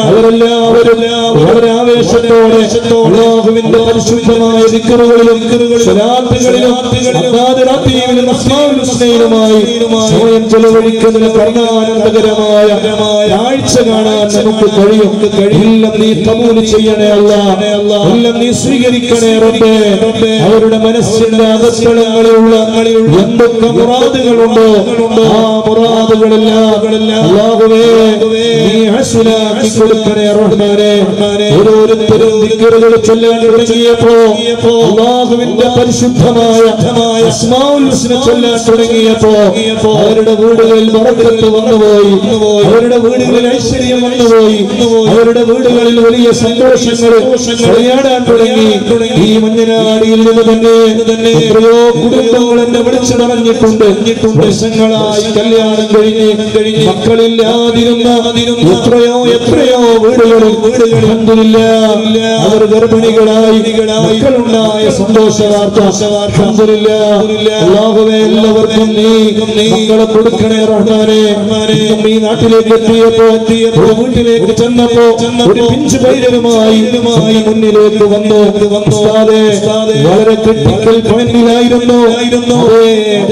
അവരെല്ലാവരും വളരെ ആവേശത്തോടെ അല്ലാഹുവിന്റെ പരിശുദ്ധമായ ദിക്റുകളിലും സ്വലാത്തുകളിലും അദ്ദാദിറാത്തിയിലും അസ്മാഉൽ ഹുസ്നയിലുമായി സമയം ചെലവഴിക്കുന്ന കരുണാനന്ദകരമായ കാഴ്ച കാണാൻ നമുക്ക് കഴിയും. എല്ലാം നീ കബൂൽ ചെയ്യണേ അല്ലാഹ്, എല്ലാം നീ സ്വീകരിക്കണേ റബ്ബേ. അവരുടെ മനസ്സിന്റെ അകത്തളങ്ങളിലുള്ള എന്തൊക്കെ മുറാദുകളുണ്ടോ ആ മുറാദുകളെല്ലാം മനസ്സിലാക്കി കൊടുക്കണേ റഹ്മാനെ. ഓരോരുത്തരും ദിക്റുകൾ ചൊല്ലാൻ തുടങ്ങിയപ്പോ അല്ലാഹുവിന്റെ പരിശുദ്ധമായ അസ്മാഉൽ ഹുസ്ന ചൊല്ലാൻ തുടങ്ങിയപ്പോ അവരുടെ വീടുകളിൽ ബറക്കത്ത് വന്നുപോയി, അവരുടെ വീടുകളിൽ ഐശ്വര്യം വന്നുപോയി, അവരുടെ വീടുകളിൽ വലിയ സന്തോഷങ്ങൾ വിളയാടാൻ തുടങ്ങി. ഈ മഞ്ഞനാടിയിൽ നിന്ന് തന്നെ എത്രയോ കുടുംബങ്ങൾ എന്നെ വിളിച്ചു പറഞ്ഞിട്ടുണ്ട്. വർഷങ്ങളായി കല്യാണം കഴിഞ്ഞ് മക്കളില്ലാതിരുന്ന എത്രയോ വീടുകളിൽ അൽഹംദുലില്ലാഹ് അവർ ഗർഭിണികളായി മക്കളുണ്ടായ സന്തോഷ വാർത്ത. അല്ലാഹുവേ, എല്ലാവർക്കും നീ മക്കളെ കൊടുക്കണേ റഹ്മാനെ. ഈ നാട്ടിലേക്ക് എത്തിയപ്പോ ഒരു വീട്ടിലേക്ക് ചെന്നപ്പോ ഒരു പിഞ്ചു പൈതലുമായി മുന്നിലേക്ക് വന്നു. വളരെ ക്രിട്ടിക്കൽ പോയിന്റിലായിരുന്നു.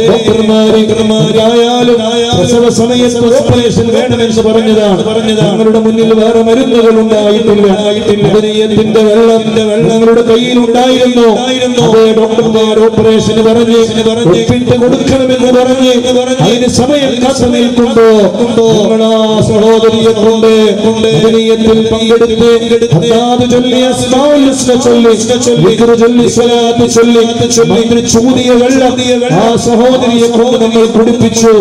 ഡോക്ടർമാരായാലും പ്രസവ സമയത്ത് ഓപ്പറേഷൻ വേണമെന്ന് പറഞ്ഞതാണ്. ഞങ്ങളുടെ മുന്നിൽ വേറെ മരുന്നുകൾ ഉണ്ടായിട്ടില്ല. ഹൃദയത്തിന്റെ വെള്ളം ഞങ്ങളുടെ കയ്യിൽ ഉണ്ടായിരുന്നു. അതേ ഡോക്ടർമാർ ഓപ്പറേഷന് പറഞ്ഞ് ഒപ്പിട്ട് കൊടുക്കണമെന്ന് പറഞ്ഞ് അതിന് സമയം കാത്തു നിൽക്കുമ്പോ ഞങ്ങളാ സഹോദരിയെ കൊണ്ട് ഹൃദയത്തിൽ പങ്കെടുത്ത് അല്ലാഹു ചൊല്ലി അസ്മാഉൽ ഹുസ്ന ചൊല്ലി ദിക്ർ ചൊല്ലി സ്വലാത്ത് ചൊല്ലി ചൂടിയ വെള്ളം ആ സഹോദരിയെ കൊണ്ട് നമ്മൾ കുടിപ്പിച്ചു.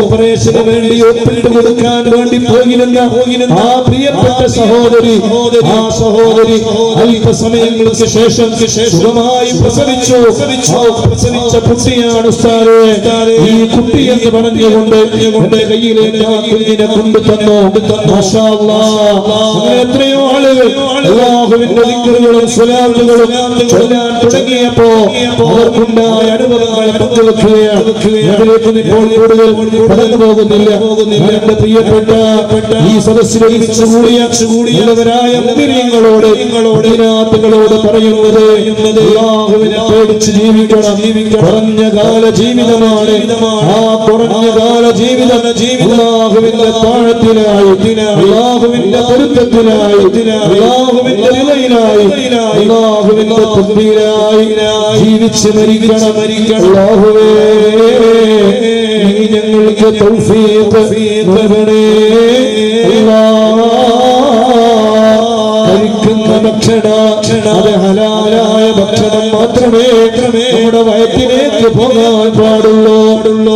ഓപ്പറേഷന് വേണ്ടി ഒപ്പിട്ട് കൊടുക്കാൻ വേണ്ടി പോയിരുന്ന ആ പ്രിയപ്പെട്ട സഹോദരി അല്പസമയങ്ങൾക്ക് ശേഷം സുഖമായി പ്രസവിച്ചു. പ്രസവിച്ച കുട്ടിയാണ് ഉസ്താദേ. ഈ കുട്ടി എന്ന് പറഞ്ഞുകൊണ്ട് എന്റെ കയ്യിലേക്ക് ആ കുഞ്ഞിനെ കൊണ്ടു തന്നു. മാഷാ അല്ലാഹ്, എത്രയോ ആളുകൾ അല്ലാഹുവിന്റെ ദിക്റുകളും സ്വലാത്തുകളും ചൊല്ലാൻ തുടങ്ങിയപ്പോ അവർക്കുണ്ടായ അനുഭവങ്ങൾ പങ്കുവെക്കുകയാണ്. അതിലേക്ക് ഇപ്പോൾ കൂടുതൽ കടന്നു പോകുന്നില്ല. എന്റെ പ്രിയപ്പെട്ട ഈ സദസ്സിൽ കൂടിയവരായ മുഅ്മിനീങ്ങളോട് പറയുന്നത് അല്ലാഹുവിനെ പേടിച്ച് ജീവിക്കണം. കുറഞ്ഞ കാല ജീവിതമാണ്. ആ കുറഞ്ഞ കാല ജീവിതം അല്ലാഹുവിന്റെ താഴത്തിനായി, അല്ലാഹുവിന്റെ പൊരുത്തത്തിനായി, അല്ലാഹുവിന്റെ റിളയിനായി, അല്ലാഹുവിന്റെ തദ്ബീറായി ജീവിച്ച് മരിക്കണം. അല്ലാഹുവേ, നീ ഞങ്ങൾക്ക് തൗഫീഖ് നൽകണേ. കഴിക്കുന്ന ഭക്ഷണം അത് ഹലാലായ ഭക്ഷണം മാത്രമേ നമ്മുടെ വയറ്റിലേക്ക് പോകാൻ പാടുള്ളൂ.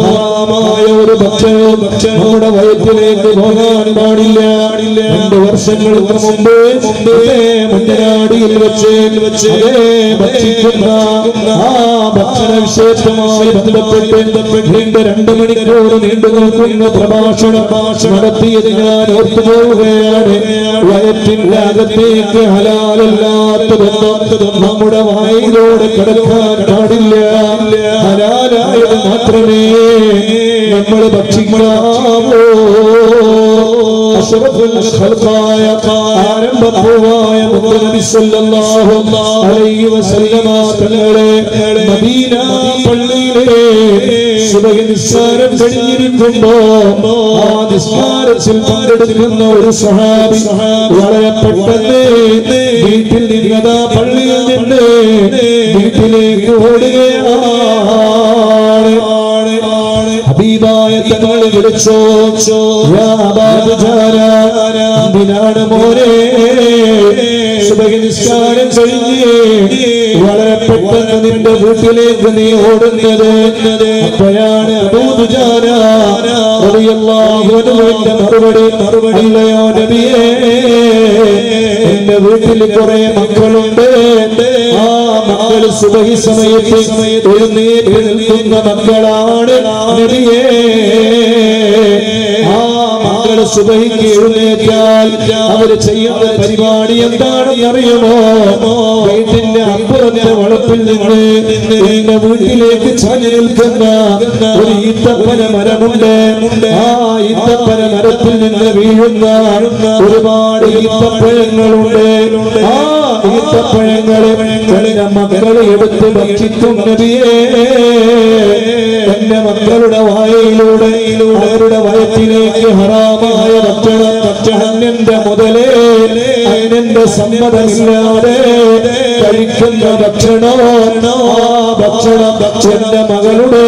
ഹറാമായ ഒരു ഭക്ഷണം നമ്മുടെ വയറ്റിലേക്ക് പോകാൻ പാടില്ല. 2 വർഷങ്ങൾക്ക് മുമ്പ് മഞ്ഞനാടിയിൽ വെച്ച് ഭക്ഷിക്കുന്ന ആ ഭക്ഷണ വിശേഷമായി ബന്ധപ്പെട്ട് 2 മണിക്കൂർ നീണ്ടു നിൽക്കുന്ന പ്രഭാഷണം നടത്തിയത് ഞാൻ ഓർത്തു പോവുകയാണ്. വയറ്റിന്റെ അകത്തേക്ക് ഹലാലല്ലാത്തതൊന്നും നമ്മുടെ വായിലൂടെ കടക്കാൻ പാടില്ല. ഹലാലായത് മാത്രമേ നമ്മൾ ഭക്ഷിക്കാവൂ. അഷ്റഫുൽ ഖൽഖായ ആരംഭപൂവായ മുഹമ്മദ് സല്ലല്ലാഹു അലൈഹി വസല്ലമ തങ്ങളെ മദീന പള്ളിയിലെ സുബഹി നിസ്കാരം കഴിഞ്ഞിരിക്കുമ്പോ ആ നിസ്കാരത്തിൽ പങ്കെടുക്കുന്ന ഒരു സഹാബി വളരെ പെട്ടെന്ന് വീട്ടിൽ നിന്നതാ പള്ളിയിൽ നിന്ന് വീട്ടിലേക്ക് ഓടുകയാണ്. ഹബീബായ തങ്ങൾ വിളിച്ചോ, എന്തിനാണ് മോനെ സുബഹി നിസ്കാരം കഴിഞ്ഞ് വളരെ പെട്ടെന്ന് നിന്റെ വീട്ടിലേക്ക് നീ ഓടുന്നത്? അപ്പോഴാണ് അബൂ ദുജാന റളിയല്ലാഹു അൻഹുവിന്റെ മറുപടി, അല്ലയോ നബിയേ, എന്റെ വീട്ടിൽ കുറെ മക്കളുണ്ട്. ആ മക്കൾ സുബഹി സമയത്ത് എഴുന്നേറ്റ് നിൽക്കുന്ന മക്കളാണ് നബിയേ. ആ മക്കള് സുബഹിക്ക് എഴുന്നേറ്റാൽ അവര് ചെയ്യുന്ന പരിപാടി എന്താണെന്ന് അറിയുമോ? വീട്ടിന്റെ അപ്പുറത്തെ വളപ്പിൽ നിന്ന് എന്റെ വീട്ടിലേക്ക് ചാഞ്ഞു നിൽക്കുന്ന ഒരു ഈത്തപ്പന മരമുണ്ട്. ആ ഈത്തപ്പന മരത്തിൽ നിന്ന് വീഴുന്ന ഒരുപാട് ഈത്തപ്പഴങ്ങളുണ്ട്. ആ ഈത്തപ്പഴങ്ങളെ എന്റെ മക്കളെ എടുത്ത് ഭക്ഷിക്കും നബിയേ. എന്റെ മക്കളുടെ വായയിലൂടെ അവരുടെ വയറ്റിലേക്ക് ഹറാമായ ഭക്ഷണം എന്റെ മുതലേ, എന്റെ സമ്മതമില്ലാതെ കഴിക്കുന്ന ഭക്ഷണമോ ആ ഭക്ഷണം എന്റെ മകളുടെ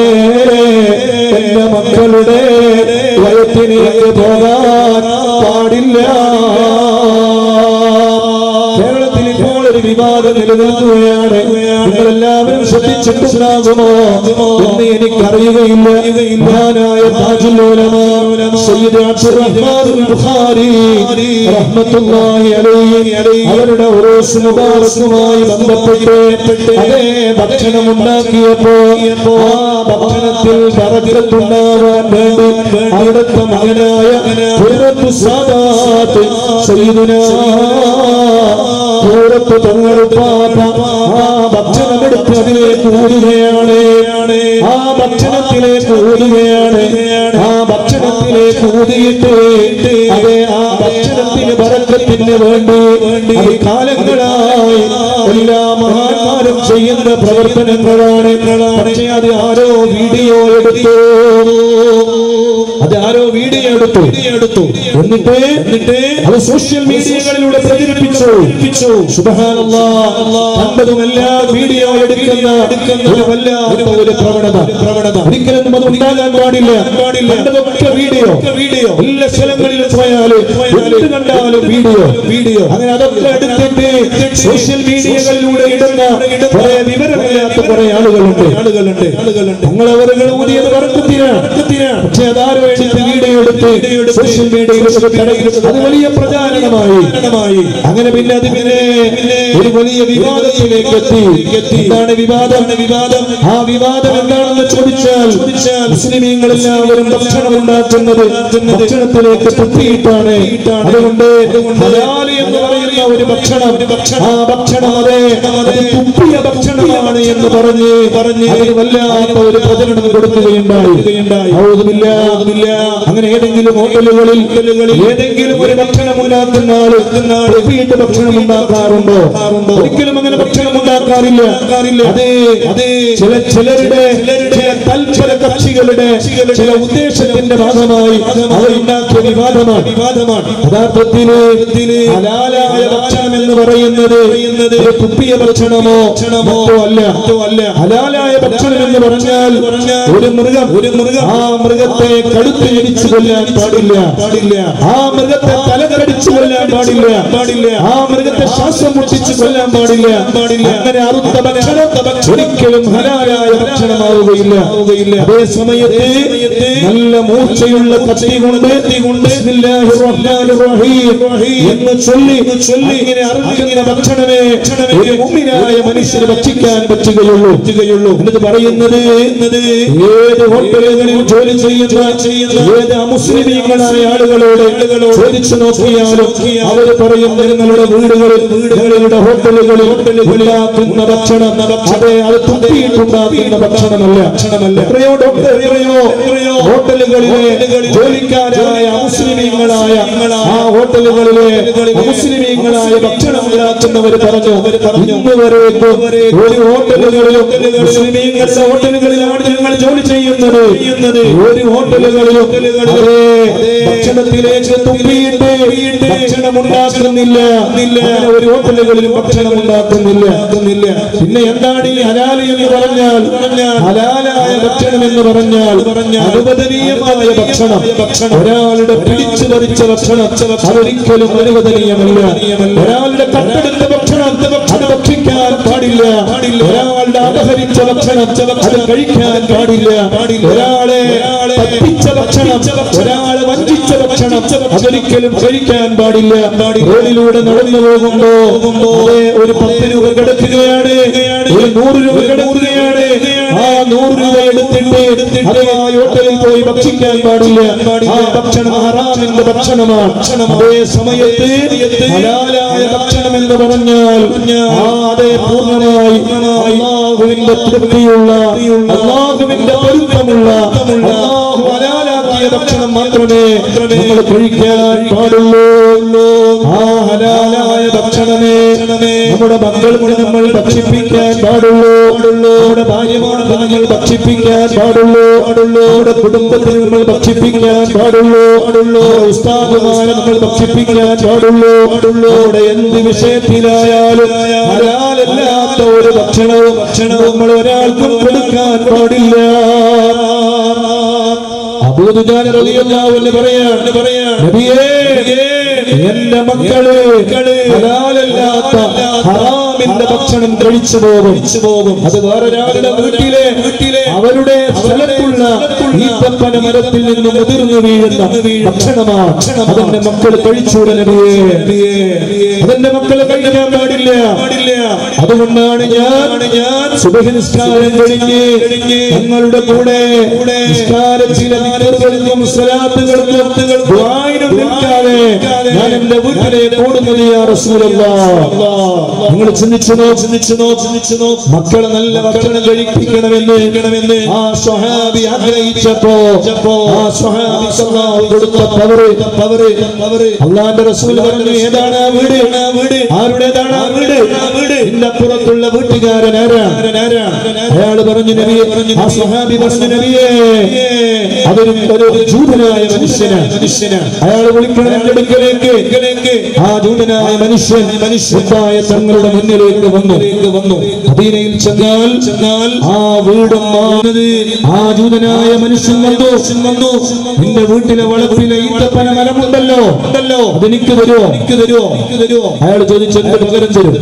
എന്റെ മക്കളുടെ വയറ്റിലേക്ക് പോകാൻ പാടില്ല. കേരളത്തിൽ ഇപ്പോൾ ഒരു വിവാദം നിലനിൽക്കുകയാണ്. നിങ്ങളെല്ലാവരും ശ്രദ്ധിച്ചിട്ടുണ്ടാകുമോ എന്ന് എനിക്കറിയുകയില്ല. മഹാനായ താജുൽ ഉലമ സയ്യിദ് അബ്ദുറഹ്മാൻ ബുഖാരി റഹ്മത്തുള്ളാഹി അലൈഹി അവരുടെ ഉറൂസ് മുബാറക്കുമായി ബന്ധപ്പെട്ട് അതേ ഭക്ഷണം ഉണ്ടാക്കിയപ്പോ ആ ഭക്ഷണത്തിൽ ബറക്കത്തുണ്ടാവാൻ വേണ്ടി അവിടുത്തെ മകനായ ഖുറത്തു സാദാത്ത് സയ്യിദുനാ ഖുറത്തു തങ്ങളുപ്പാപ്പ ആ ഭക്ഷണമെടുത്ത് അതിലേക്ക് ഊതുകയാണ്. ആ ഭക്ഷണത്തിലേക്ക് ഊതുകയാണ്. ആ ഭക്ഷണത്തിലേക്ക് ഊതിയിട്ട് അതെ ആ ഭക്ഷണത്തിന് ബറക്കത്തിന് വേണ്ടി അത് കാലങ്ങളായി എല്ലാ മഹാന്മാരും ചെയ്യുന്ന പ്രവർത്തനങ്ങളാണ്. പക്ഷേ അത് ആരോ വീഡിയോ എടുത്തു. എന്നിട്ട് അത് സോഷ്യൽ മീഡിയകളിലൂടെ പ്രചരിപ്പിച്ചു. സുബ്ഹാനല്ലാഹ്, കണ്ടതുമെല്ലാ വീഡിയോ എടുക്കുന്ന ഒരു വല്ലാത്ത ഒരു പ്രവണത. ഒരിക്കലും അത് ഉണ്ടാകാൻ പാടില്ല. കണ്ടതൊക്കെ വീഡിയോ, എല്ലാ സ്ഥലങ്ങളിലും പോയാലും കണ്ടാലും വീഡിയോ അങ്ങനെ അതൊക്കെ എടുത്തിട്ട് സോഷ്യൽ മീഡിയകളിലൂടെ ഇടുന്ന കുറെ വിവരമില്ലാത്ത കുറെ ആളുകളുണ്ട്. ഞങ്ങളവരുകൾ ഊതിയത് വർക്കത്തിനാണ്. പക്ഷെ അതാരോ എടുത്ത് വീഡിയോ എടുത്ത് സോഷ്യൽ മീഡിയയിൽ അത് വലിയ പ്രചാരണമായി. അങ്ങനെ പിന്നെ അതിനെ ഒരു വലിയ വിവാദത്തിലേക്ക് എത്തി. എന്താണ് വിവാദം? ആ വിവാദം എന്താണെന്ന് ചോദിച്ചാൽ മുസ്ലിമീങ്ങളെല്ലാവരും ഭക്ഷണം ഉണ്ടാക്കുന്നത് ഭക്ഷണത്തിലേക്ക് തുപ്പിയിട്ടാണ്. അതുകൊണ്ട് ഹലാല് എന്ന് പറയുന്ന ഒരു ഭക്ഷണം ആ ഭക്ഷണം അതെ തുപ്പിയ ഭക്ഷണമാണ് എന്ന് പറഞ്ഞ് അതിന് വല്ലാത്ത ഒരു പ്രചരണം കൊടുക്കുകയുണ്ടായി. അങ്ങനെ ഏതെങ്കിലും ഹോട്ടലുകളിൽ ഏതെങ്കിലും ഒരു ഭക്ഷണം ഉണ്ടാക്കുന്ന ആള് തുപ്പിയിട്ട് ഭക്ഷണം ഉണ്ടാക്കാറുണ്ടോ? ഒരിക്കലും അങ്ങനെ ഭക്ഷണം ഉണ്ടാക്കാറില്ല. അതെ ചിലരുടെ ചില തൽപര കക്ഷികളുടെ ചില ഉദ്ദേശത്തിന്റെ ഭാഗമായി അവരുണ്ടാക്കിയ വിവാദമാണ്. യഥാർത്ഥത്തില് ഹലാലായ ഭക്ഷണം എന്ന് പറയുന്നത് തുപ്പിയ ഭക്ഷണമോ മറ്റോ അല്ല. ഹലാലായ ഭക്ഷണം എന്ന് പറഞ്ഞാൽ ഒരു മൃഗം ആ മൃഗത്തെ കടുത്ത് ഇടിച്ചു കൊല്ലാൻ പാടില്ല. ആ മൃഗത്തെ തലകടിച്ചു കൊല്ലാൻ പാടില്ല. ആ മൃഗത്തെ ശ്വാസം മുട്ടിച്ചു കൊല്ലാൻ പാടില്ല. അങ്ങനെ അറുത്ത ഭക്ഷണം ഒരിക്കലും ഹലാലായ ഭക്ഷണമാവുകയില്ല. അതേ സമയത്ത് നല്ല മൂർച്ചയുള്ള കത്തി കൊണ്ട് ബിസ്മില്ലാഹിർ റഹ്മാനിർ റഹീം എന്ന് ചൊല്ലി ഇങ്ങനെ അറുക്കുന്ന ഭക്ഷണമേ ഒരു മുഅ്മിനായ മനുഷ്യന് ഭക്ഷിക്കാൻ പറ്റുകയുള്ളൂ. എന്നിട്ട് പറയുന്നത് ഏത് ഹോട്ടലുകളിൽ ജോലി ചെയ്യുന്ന ഏത് അമുസ്ലിമീങ്ങളായ ആളുകളോട് ചോദിച്ചു നോക്കിയാലും അവർ പറയും നിങ്ങളുടെ വീടുകളിൽ നിങ്ങളുടെ ഹോട്ടലുകളിൽ ഉണ്ടാക്കുന്ന ഭക്ഷണം അതെ അത് തുപ്പിയിട്ടുണ്ടാക്കുന്ന ഭക്ഷണമല്ല. എത്രയോ ഹോട്ടലുകളിലെ ജോലിക്കാരായ മുസ്ലിമീങ്ങളായ ആ ഹോട്ടലുകളിലെ മുസ്ലിമീങ്ങളായ ഭക്ഷണം ഉണ്ടാക്കുന്നവർ പറഞ്ഞു ഇന്ന് വരേക്കും ഒരു ഹോട്ടലുകളിലും മുസ്ലിമീങ്ങളുടെ ഹോട്ടലുകളിലാണ് ഞങ്ങൾ ജോലി ചെയ്യുന്നത്. ഒരു ഹോട്ടലുകളിലും ഭക്ഷണത്തിലേക്ക് തുപ്പിയിട്ട് ഭക്ഷണം ഉണ്ടാക്കുന്നില്ല. ഒരു ഹോട്ടലുകളിലും ഭക്ഷണം ഉണ്ടാക്കുന്നില്ല. പിന്നെ എന്താണ് ഈ ഹലാല് എന്ന് പറഞ്ഞാൽ? ഹലാലായ ഭക്ഷണം എന്ന് പറഞ്ഞാൽ അനുവദനീയമായ ഭക്ഷണം. ഒരാളുടെ പിടിച്ചു പറിച്ച ഭക്ഷണം അതൊരിക്കലും അനുവദനീയമല്ല. ഒരാളുടെ കട്ടെടുത്ത ഭക്ഷണം അത് ഭക്ഷിക്കാൻ പാടില്ല. ഒരാളുടെ അപഹരിച്ച ഭക്ഷണം അത് കഴിക്കാൻ പാടില്ല. ഒരാളെ പറ്റിച്ച ഭക്ഷണം ഒരാളെ വഞ്ചിച്ച ഭക്ഷണം അതൊരിക്കലും കഴിക്കാൻ പാടില്ല. റോഡിലൂടെ നടന്നു പോകുമ്പോ ഒരു 10 രൂപ കിടക്കുകയാണ്, ഒരു 100 രൂപ കിടക്കുകയാണ്. ആ 100 രൂപ എടുത്തിട്ട് അഥവാ ഹോട്ടലിൽ പോയി ഭക്ഷിക്കാൻ പാടില്ല. ആ ഭക്ഷണം ഹറാമിന്റെ ഭക്ഷണമാണ്. അതേ സമയത്ത് ഹലാലായ ഭക്ഷണം എന്ന് പറഞ്ഞാൽ അതേ പൂർണ്ണമായി അല്ലാഹുവിന്റെ തൃപ്തിയുള്ള അല്ലാഹുവിന്റെ പൊരുത്തമുള്ള അല്ലാഹു ഹലാലാക്കിയ ഭക്ഷണം മാത്രമേ നമ്മൾ കഴിക്കാൻ പാടുള്ളൂ. ആ ഹലാലായ ഭക്ഷണമേ നമ്മുടെ മക്കളെ നമ്മൾ ഭക്ഷിപ്പിക്കാൻ പാടുള്ളൂ. നമ്മുടെ ഭാര്യമാരെ നമ്മൾ ഭക്ഷിപ്പിക്കാൻ പാടുള്ളൂ. നമ്മുടെ കുടുംബത്തിന് നമ്മൾ ഭക്ഷിപ്പിക്കാൻ പാടുള്ളൂ. ഉസ്താദുമാരെ നമ്മൾ ഭക്ഷിപ്പിക്കാൻ പാടുള്ളൂ. നമ്മുടെ എന്ത് വിഷയത്തിലായാലും ഹലാലല്ലാത്ത ഒരു ഭക്ഷണവും നമ്മൾ ഒരാൾക്കും കൊടുക്കാൻ പാടില്ല. അബൂ ദുജാന റളിയല്ലാഹു അൻഹു പറയാ നബിയേ, എന്റെ മക്കള് ഹലാലല്ലാത്ത ഹറാമിന്റെ ഭക്ഷണം കഴിച്ചു പോകും. അത് വേറൊരാളുടെ വീട്ടിലെ അവരുടെ സ്ഥലത്തുള്ള ഈത്തപ്പന മരത്തിൽ നിന്ന് മുതിർന്നു വീഴുന്ന ഭക്ഷണമാണ്. അതെന്റെ മക്കൾ കഴിച്ചൂടെ നബിയേ? അതെന്റെ മക്കള് കഴിക്കാൻ പാടില്ല. അതുകൊണ്ടാണ് ഞാൻ സുബഹി നിസ്കാരം കഴിഞ്ഞ് തങ്ങളുടെ കൂടെ നിസ്കാരത്തിലെ ദിക്റുകൾക്കും സ്വലാത്തുകൾക്കും ദുആയിനും നിൽക്കാതെ ഞാൻ എന്റെ വീട്ടിലേക്ക് ഓടുന്നത് യാ റസൂലല്ലാഹ്. നിങ്ങൾ ചിന്തിച്ചു മക്കളെ നല്ല ഭക്ഷണം കഴിപ്പിക്കണമെന്ന് ആ സ്വഹാബി ആഗ്രഹിച്ചപ്പോ ആ സ്വഹാബി സല്ലല്ലാഹു കൊടുത്ത പവർ അല്ലാഹുവിന്റെ റസൂൽ പറഞ്ഞു, ഏതാണ് ആ വീട്? ആരുടേതാണ് ആ വീട്? ഇതിന്റെ അപ്പുറത്തുള്ള വീട്ടുകാരൻ ആരാണ്? അയാൾ പറഞ്ഞു നബിയെ, ആ സ്വഹാബി പറഞ്ഞു നബിയെ, അതൊരു ജൂതനായ മനുഷ്യനാണ്. അയാൾ വിളിക്കണം എന്റെ അടുക്കലേക്ക്. ആ ജൂതനായ മനുഷ്യൻ തങ്ങളുടെ മുന്നിലേക്ക് വന്നു. മദീനയിൽ ചെന്നാൽ ആ വീടും ആ ജൂതനായ മനുഷ്യൻ വന്നു. നിന്റെ വീട്ടിലെ വളപ്പിലെ ഈത്തപ്പന മരമുണ്ടല്ലോ, അതെനിക്ക് തരുമോ? അയാൾ ചോദിച്ചു, എന്ത് പകരം തരും?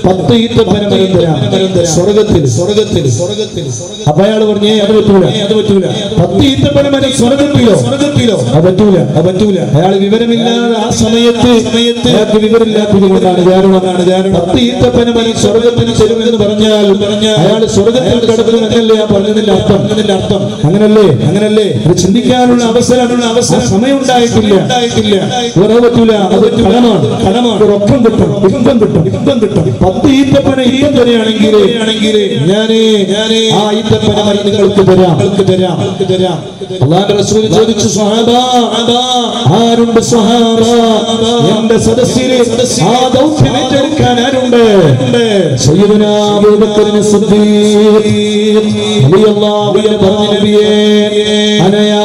10 ഈത്തപ്പന മരം തരാം സ്വർഗത്തിൽ. അപ്പൊ അയാൾ പറഞ്ഞേ, അത് പറ്റൂല. 10 ഈത്തപ്പന മരം സ്വർഗത്തിലോ? അത് പറ്റൂല. അയാൾ വിവരമില്ലാതെ ആ സമയത്ത് അയാൾക്ക് വിവരമില്ലാത്തത് കൊണ്ടാണ്. കാരണം 10 ഈത്തപ്പന മരം സ്വർഗത്തിന് തരുമെന്ന് പറഞ്ഞാൽ അയാൾ സ്വർഗത്തിൽ കടക്കും എന്നല്ലേ ആ പറഞ്ഞതിന്റെ അർത്ഥം? അങ്ങനല്ലേ? അത് ചിന്തിക്കാനുള്ള അവസരം സമയം ഉണ്ടായിട്ടില്ല. പറ്റൂല. അത് കടമാണ്. റൊക്കം കിട്ടും. 10 ഈത്തപ്പന ഇപ്പം തരികയാണെങ്കിൽ ഞാന് ആ ഈത്തപ്പന മരം നിങ്ങൾക്ക് തരാം. അല്ലാഹുവിന്റെ റസൂൽ ചോദിച്ചു, സ്വഹാബ, ആരുണ്ട് സ്വഹാബ? എന്റെ സദസ്സിലെ ആ ദൗത്യം ഏറ്റെടുക്കാൻ ആരുണ്ട്? സയ്യിദുനാ അബൂബക്കർ സിദ്ദീഖ് റളിയല്ലാഹു അൻഹു പറഞ്ഞു, നബിയേ, അനയാ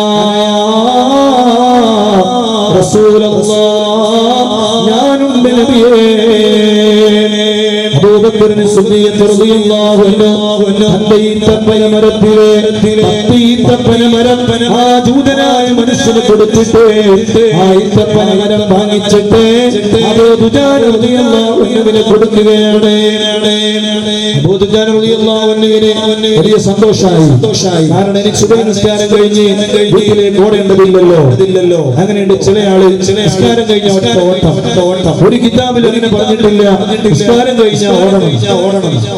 റസൂലല്ലാഹ്, ഞാനുണ്ട് നബിയേ. അബൂബക്കർ സിദ്ദീഖ് റളിയല്ലാഹു അൻഹു തന്റെ ഈത്തപ്പന മരത്തിലെ 10 ഈത്തപ്പന മരം ആ ജൂതനായ മനുഷ്യന് കൊടുത്തിട്ട് ആ ഈത്തപ്പന മരം വാങ്ങിച്ചിട്ട് അബൂ ദുജാന റളിയല്ലാഹു അൻഹുവിനെ കൊടുക്കുകയാണ്. അബൂ ദുജാന റളിയല്ലാഹു അൻഹുവിന് വലിയ സന്തോഷമായി. കാരണം എനിക്ക് സുബഹി നിസ്കാരം കഴിഞ്ഞ് വീട്ടിലേക്ക് ഓടേണ്ടതില്ലല്ലോ. അങ്ങനെയുണ്ട് ചില ആള് നിസ്കാരം കഴിഞ്ഞ ഓട്ടം. ഒരു കിതാബിൽ അങ്ങനെ പറഞ്ഞിട്ടില്ല നിസ്കാരം കഴിഞ്ഞ ഓടണം.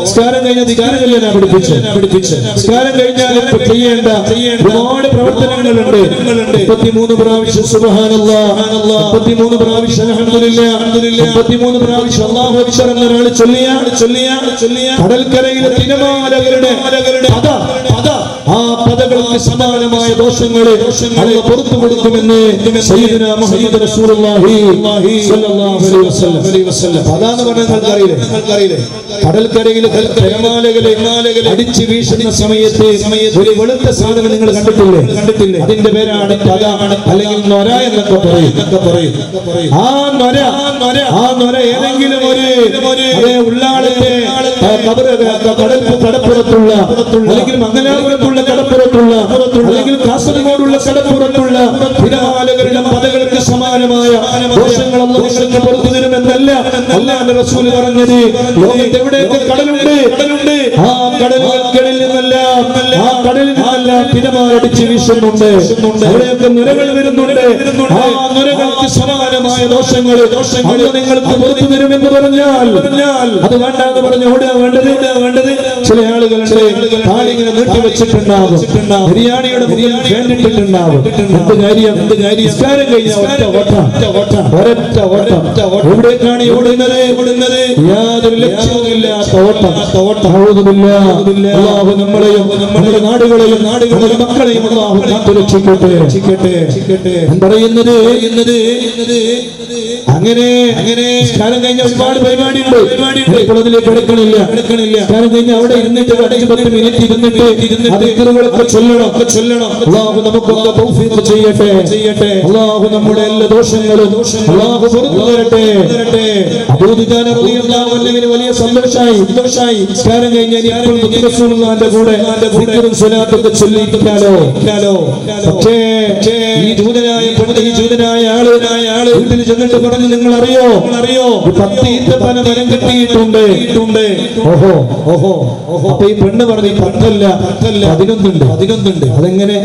നിസ്കാരം കഴിഞ്ഞ ദിക്റുകളെ പഠിപ്പിച്ച് നിസ്കാരം കഴിഞ്ഞാൽ ചെയ്യേണ്ട ഒരുപാട് പ്രവർത്തനങ്ങളുണ്ട്. 33 പ്രാവശ്യം സുബ്ഹാനല്ലാഹ്, 33 പ്രാവശ്യം അൽഹംദുലില്ലാഹ്, 33 പ്രാവശ്യം അല്ലാഹു അക്ബർ എന്ന ഒരാൾ ചൊല്ലിയ കടൽക്കരയിലെ തിരമാലകളുടെ ആ പദങ്ങൾക്ക് സമാനമായ ദോഷങ്ങളെ അല്ലാഹു പുറത്തു കൊടുക്കുമെന്ന് സയ്യിദുനാ മുഹമ്മദ് റസൂലുള്ളാഹി സ്വല്ലല്ലാഹു അലൈഹി വസല്ലം. അതാണ് പറഞ്ഞറിയില്ലേ, കടൽക്കരയിലെ തിരമാലകളെ അടിച്ചു വീശുന്ന സമയത്ത് ഒരു വെളുത്ത സാധനം നിങ്ങൾ കണ്ടിട്ടില്ലേ? അതിന്റെ പേരാണ് പദ, അല്ലെങ്കിൽ നൊര എന്നൊക്കെ പറയും. ആ നൊര ഏതെങ്കിലും ഒരു ഉള്ളാളത്തെ കടപ്പുറത്തുള്ള, അല്ലെങ്കിൽ മംഗലാപുരത്തുള്ള കടപ്പുറത്തുള്ള, അല്ലെങ്കിൽ കാസർഗോഡുള്ള കടപ്പുറത്തുള്ള തിരമാലകളുടെ പദകൾക്ക് സമാനമായ ദോഷങ്ങൾ അല്ലാഹു പുറത്തു തരുമെന്നല്ല അല്ലാഹുവിന്റെ റസൂൽ പറഞ്ഞത്. ലോകത്ത് എവിടെയൊക്കെ കടലുണ്ട് ആ കടലുകളിൽ നിന്നെല്ലാം തിരമാല അടിച്ച് വീശുന്നുണ്ട്. അവിടെയൊക്കെ നുരകൾ വരുന്നുണ്ട്. ആ നുരകൾക്ക് സമാനമായ ദോഷങ്ങൾ നിങ്ങൾക്ക് പുറത്തു തരുമെന്ന് പറഞ്ഞാൽ അത് വേണ്ടെന്ന് പറഞ്ഞ വേണ്ടത് ചില ആളുകളുടെ കാലിങ്ങനെ നീട്ടി വെച്ചിട്ടുണ്ടാകും, ബിരിയാണിയുടെ മുന്നിൽ വേണ്ടിട്ടുണ്ടാകും. എന്ത് കാര്യം നിസ്കാരം കഴിഞ്ഞ ഒരൊറ്റ ഓട്ടം. എവിടേക്കാണ് ഓടുന്നത്? യാതൊരു ലക്ഷ്യവുമില്ലാത്ത ഓട്ടം. അല്ലാഹു നമ്മളെയും നമ്മുടെ നാടുകളെയും നമ്മുടെ മക്കളെയും അല്ലാഹു കാത്തുരക്ഷിക്കട്ടെ. പറയുന്നത് അങ്ങനെ നിസ്കാരം കഴിഞ്ഞ ഒരുപാട് പരിപാടിയുണ്ട്. ഇപ്പോൾ അതിലേക്ക് കിടക്കണില്ല. നിസ്കാരം കഴിഞ്ഞ് അവിടെ ഇരുന്നിട്ട് 10 മിനിറ്റ് ഇരുന്നിട്ട് ദിക്റുകളൊക്കെ ചൊല്ലണം. അല്ലാഹു നമുക്കൊക്കെ തൗഫീഖ് ചെയ്യട്ടെ. അല്ലാഹു നമ്മുടെ എല്ലാ ദോഷങ്ങളും അല്ലാഹു പുറത്തു തരട്ടെ. അബൂ ദുജാന റളിയല്ലാഹു അൻഹുവിന് വലിയ സന്തോഷമായി. നിസ്കാരം കഴിഞ്ഞാൽ ഇപ്പോൾ റസൂലുള്ളാഹിന്റെ കൂടെ ദിക്റും സ്വലാത്തൊക്കെ ചൊല്ലിയിട്ടാലോ. പക്ഷേ ഈ ജൂതനായ ആള് വീട്ടിൽ ചെന്നിട്ട് പറഞ്ഞു, നിങ്ങൾ അറിയോ 10 ഈത്തപ്പന മരം കിട്ടിയിട്ടുണ്ട്. ഓഹോ. അപ്പൊ ഈ പെണ്ണ് പറഞ്ഞു, 10 അല്ല 11 ഉണ്ട്. അതെങ്ങനെ?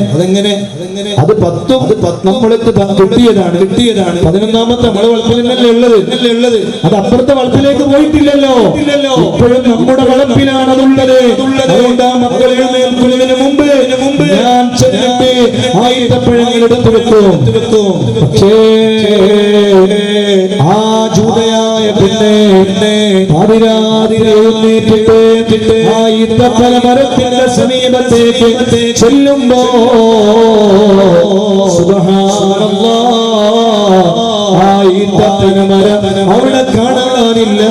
അത് 10 നമ്മൾക്ക് കിട്ടിയതാണ്. 11ാമത്തെ നമ്മളെ വളപ്പിലല്ലേ ഉള്ളത്. അത് അപ്പുറത്തെ വളപ്പിലേക്ക് പോയിട്ടില്ലല്ലോ. ഇപ്പോഴും നമ്മുടെ വളപ്പിലാണ് അതുള്ളത്. അതുകൊണ്ട് ആ മക്കൾ എഴുന്നേൽക്കുന്നതിന് മുമ്പ് ഞാൻ ചെന്നിട്ട് ആ ഈത്തപ്പഴങ്ങൾ എടുത്തു വെക്കും. പക്ഷേ ആ ജൂതയായ പിന്നെ പാതിരാതിരെ എഴുന്നേറ്റിട്ട് ആ ഈത്തപ്പഴ മരത്തിന്റെ സമീപത്തേക്ക് ചെല്ലുമ്പോ സുബ്ഹാനല്ലാഹ്, ആ ഈത്തപ്പഴ മരം അവിടെ കാണാനില്ല.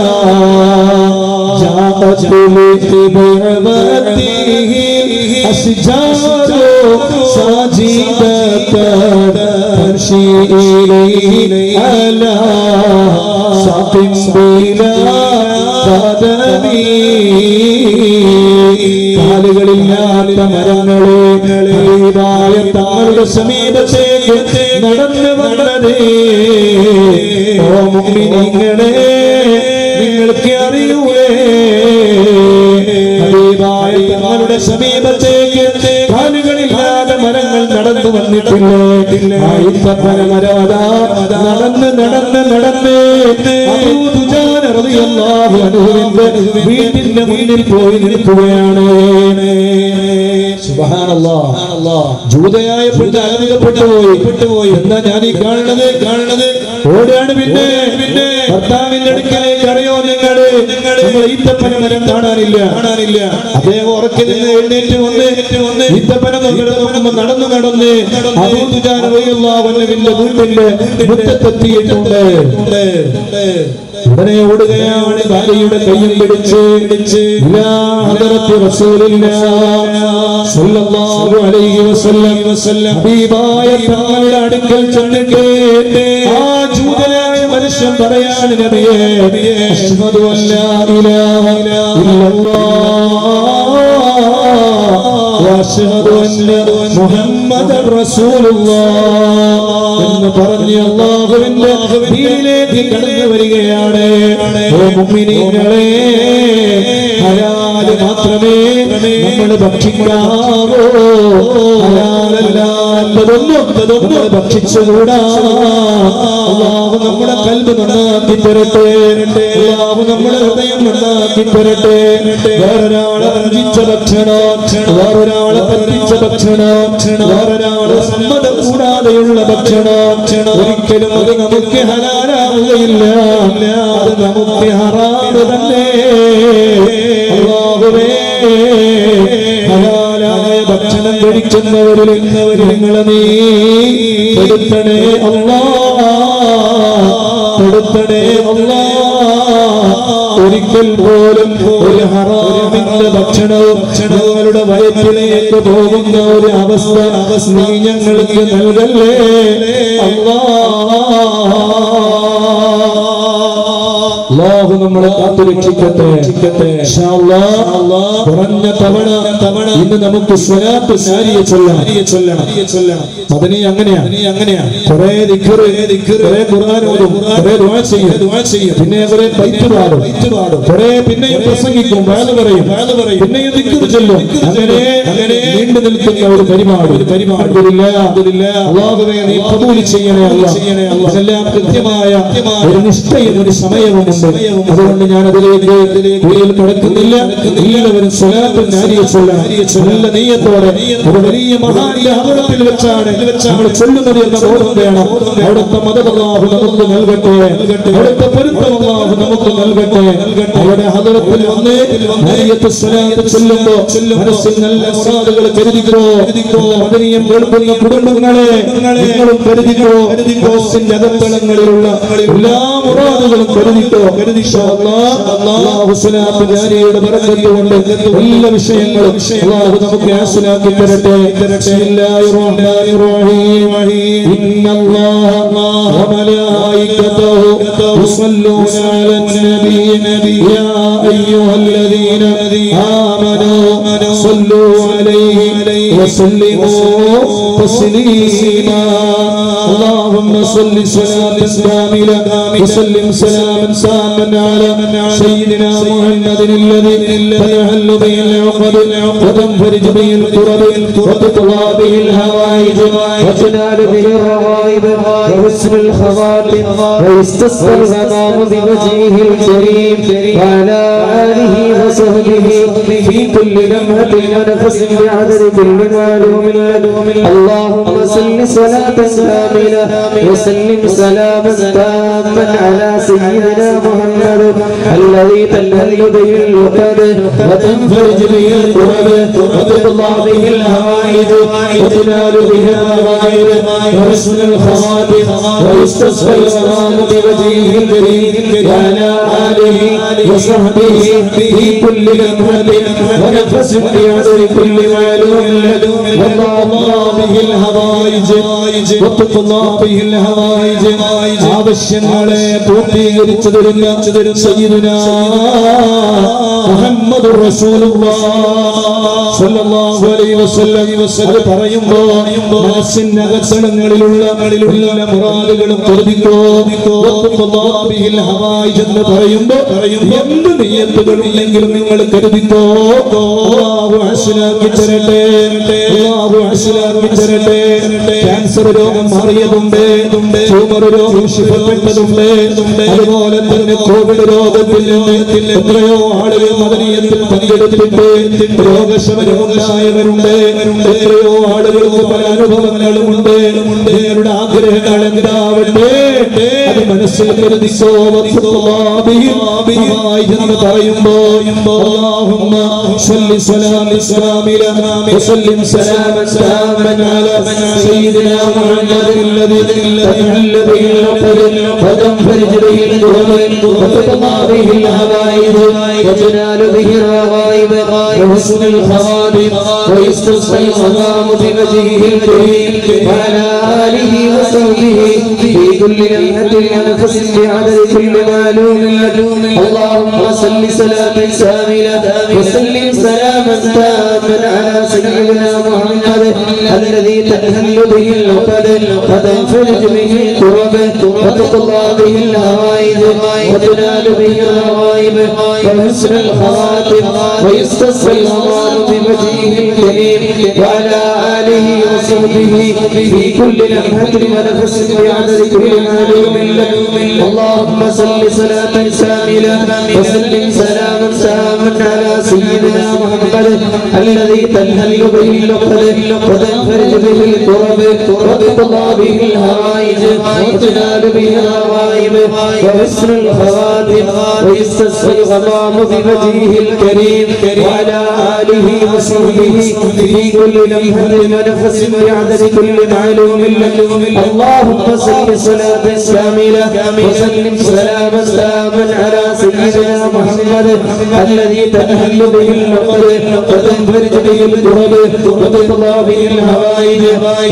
കാലുകളില്ലാത്ത മരങ്ങളെ തങ്ങളുടെ സമീപത്തേക്ക് നടന്നു വന്നതേ. ഓ മുഅ്മിനീങ്ങളെ, നിങ്ങൾക്ക് അറിയൂലേ, ഹബീബായ തങ്ങളുടെ സമീപത്തേക്ക് കാലുകളില്ലാതെ മരങ്ങൾ നടന്നു വന്നിട്ടില്ലേ? ഈത്തപ്പന മരവതാ നടന്ന് അബൂ ദുജാന റളിയല്ലാഹു അൻഹുവിന്റെ വീട്ടിന്റെ മുന്നിൽ പോയി നിൽക്കുകയാണ്. സുബ്ഹാനല്ലാഹ്. ജൂതയായ പെണ്ണ് അത്ഭുതപ്പെട്ടുപോയി. എന്താ ഞാൻ ഈ കാണുന്നത്? ഓടാണ് പിന്നെ ഭർത്താവിന്റെ അടുക്കലേക്ക്. അറിയോ നിങ്ങൾ ഈത്തപ്പന മരം കാണാനില്ല. അദ്ദേഹം ഉറക്കി നിന്ന് എഴുന്നേറ്റ് വന്ന് ഈത്തപ്പന നടന്ന് അബൂ ദുജാന റളിയല്ലാഹു അൻഹുവിന്റെ വീട്ടിന്റെ മുറ്റത്തെത്തിയിട്ടുണ്ട്. ഉടനെ ഓടുകയാണ്, ഭാര്യയുടെ കയ്യും പിടിച്ച് ഹബീബായ തങ്ങളുടെ അടുക്കൽ ചെന്നിട്ട് ആ ജൂതനായ മനുഷ്യൻ പറയാണ്, നബിയേ, അശ്ഹദു അല്ലാ ഇലാഹ ഇല്ലല്ലാഹ് വഅശ്ഹദു അന്ന മുഹമ്മദൻ റസൂലുള്ളാഹ് എന്ന് പറഞ്ഞ് അല്ലാഹുവിന്റെ ദീനിലേക്ക് കടന്നു വരികയാണ്. ഓ മുഅ്മിനീങ്ങളെ, ഹലാൽ മാത്രമേ നമ്മൾ ഭക്ഷിക്കാവൂ. ഹലാലല്ലാത്തതൊന്നും ഭക്ഷിച്ചുകൂടാ. അല്ലാഹു നമ്മുടെ കൽബ് നന്നാക്കി തരട്ടെ. അല്ലാഹു നമ്മുടെ ഹൃദയം നന്നാക്കി തരട്ടെ. വേറൊരാളെ വഞ്ചിച്ച ഭക്ഷണം, വേറൊരാളെ പറ്റിച്ച ഭക്ഷണം, വേറൊരാളെ സമ്മതം കൂടാതെയുള്ള ഭക്ഷണം ഒരിക്കലും അത് നമുക്ക് ഹലാലാവുകയില്ല. അത് നമുക്ക് ഹറാമ് തന്നെ. അല്ലാഹുവേ, ഹലാലായ ഭക്ഷണം കഴിക്കുന്നവരിൽ നിങ്ങളെ നീ പെടുത്തണേ അല്ലാഹ്. ഒരിക്കൽ പോലും ഒരു ഹറാമിന്റെ ഭക്ഷണവും ഞങ്ങളുടെ വയറ്റിലേക്ക് പോകുന്ന ഒരു അവസ്ഥ നീ ഞങ്ങൾക്ക് നൽകല്ലേ അല്ലാഹു നമ്മളെ കാത്തുരക്ഷിക്കട്ടെ. കുറഞ്ഞ തവണ ഇന്ന് നമുക്ക് സ്വലാത്ത് നാരിയെ ചൊല്ലണം. മദനി അങ്ങനെയാ കുറെ ദിക്റ്, കുറെ ഖുർആൻ ഓതും, കുറെ ദുആ ചെയ്യും, പിന്നെ കുറെ ബൈത്ത് പാടും, കുറെ പിന്നെയും പ്രസംഗിക്കും, വഅദ് പറയും, പിന്നെയും ദിക്റ് ചൊല്ലും. അങ്ങനെ നീണ്ടു നിൽക്കുന്ന ഒരു പരിപാടി. അല്ലാഹുവേ, നീ ഖബൂൽ ചെയ്യണേ അല്ലാഹ്. എല്ലാം കൃത്യമായ ഒരു നിഷ്ഠയും ഒരു സമയവുമുണ്ട്. അതുകൊണ്ട് ഞാൻ അതിലേക്ക് കൂടുതൽ കടക്കുന്നില്ല. എല്ലാവരും സ്വലാത്തും നാരിയെ ചൊല്ലാം. നല്ല നീയത്തോടെ ഒരു വലിയ മഹാന്റെ ഹദറത്തിൽ വെച്ചാണ് നമ്മൾ ചൊല്ലുന്നത് എന്ന ബോധം വേണം. അവിടുത്തെ മദദ് അല്ലാഹു നമുക്ക് നൽകട്ടെ, അവിടുത്തെ പൊരുത്തം അല്ലാഹു നമുക്ക് നൽകട്ടെ. അവിടെ ഹദറത്തിൽ വന്ന് നാരിയത്ത് സ്വലാത്ത് ചൊല്ലുമ്പോൾ മനസ്സിൽ നല്ല മുറാദുകൾ കരുതിക്കോ. മദനിയം കേൾക്കുന്ന കുടുംബങ്ങളെ നിങ്ങളും കരുതിക്കോ. മനസ്സിന്റെ അകത്തളങ്ങളിലുള്ള എല്ലാ മുറാദുകളും കരുതിക്കോ. അല്ലാഹു സ്വലാത്ത് നാരിയുടെ ബറക്കത്ത് കൊണ്ട് എല്ലാ വിഷയങ്ങളും അല്ലാഹു നമുക്ക് ആസ്വദിക്കാൻ തരട്ടെ. ബിസ്മില്ലാഹിർ റഹ്മാനിർ റഹീം. ഇന്നല്ലാഹ വമലായികതഹു യുസല്ലൂന അലൻ നബി യാ അയ്യുഹല്ലദീന ആമനൂ സ്വല്ലൂ അലൈഹി വസല്ലിമൂ തസ്ലീമാ. اللهم صل صلاة كاملة وسلم سلاما تاما على سيدنا محمد الذي تنحل به العقد وتنفرج به الكرب وتطلى به الهوائج وتنال به الرغائب وحسن الخواتم ويستسقى الغمام بوجهه الكريم وعلى آله وصحبه في كل لمحة ونفس بعدد كل معلوم لدوم. اللهم صل صلاة كاملة وسلم سلاما تاما على سيدنا محمد الذي تنهل به العقد وتنفرج به الكرب وتطلع به الهوائج وتنال به الرغائب وحسن الخواتم ويستسقى الغمام بوجهه الكريم وعلى آله وصحبه في كل لمحة ونفس بعدد كل معلوم لدوم. والله به الهوائج وتطلع به الهوائج. ആവശ്യങ്ങളെ പൂർത്തീകരിച്ചു തരുന്ന സയ്യിദുനാ മുഹമ്മദുർ റസൂലുള്ളാഹ് സ്വല്ലല്ലാഹു അലൈഹി വസല്ലം അത് പറയുമ്പോൾ മനസ്സിന്റെ അകത്തളങ്ങളിലുള്ള മുറാദുകളും കരുതിക്കോ. ബിഹിൽ ഹവായിജ് എന്ന് പറയുമ്പോൾ എന്ത് നിയ്യത്തുകളുണ്ടെങ്കിലും നിങ്ങൾ കരുതിക്കോ. അല്ലാഹു ഹസ്നാക്കി തരട്ടെ, അല്ലാഹു ഹസ്നാക്കി തരട്ടെ. ക്യാൻസർ രോഗം മാറിയതുണ്ട്, ട്യൂമർ രോഗം ശിഫപ്പെട്ടതുണ്ട്, അതുപോലെ തന്നെ കോവിഡ് രോഗത്തിൽ നിന്ന് എത്രയോ ആളുകൾ മദനിയത്തിൽ പങ്കെടുത്തിട്ട് രോഗശമനമുണ്ടായവരുണ്ട്. എത്രയോ ആളുകൾക്ക് പല അനുഭവങ്ങളുമുണ്ട്. നിങ്ങളുടെ ആഗ്രഹങ്ങൾ എന്താവട്ടെ അത് മനസ്സിൽ കരുതിക്കോ. എന്ന് പറയുമ്പോ اللهم صل صلاة كاملة وسلم سلاما تاما على سيدنا محمد الذي تنحل به العقد وتنفرج به الكرب وتطلع به الهوائج وتنال به الرغائب وحسن الخواتم ويستسقى الغمام بوجهه الكريم وعلى آله وصحبه في كل لمحة ونفس بعدد كل معلوم لدوم. اللهم صل صلاة كاملة وسلم سلاما تاما على سيدنا محمد الذي تنحل به العقد وتنفرج به الكرب وتطلع به الهوائج وتنال به الرغائب وحسن الخواتم ويستسقى الغمام بوجهه الكريم وعلى آله وصحبه في كل لمحة ونفس بعدد كل معلوم لدوم. اللهم صل صلاة كاملة وسلم سلاما تاما على سيدنا محمد الذي تنحل به العقد وتنفرج به الكرب وتطلع به الهوائج وتنال به الرغائب وحسن الخواتم ويستسقى الغمام بوجهه الكريم وعلى آله وصحبه في كل لمحة ونفس بعدد كل معلوم لدوم. اللهم صل صلاة كاملة وسلم سلاما تاما على سيدنا محمد الذي تنحل به العقد وتنفرج به الكرب وتطلع به الهوائج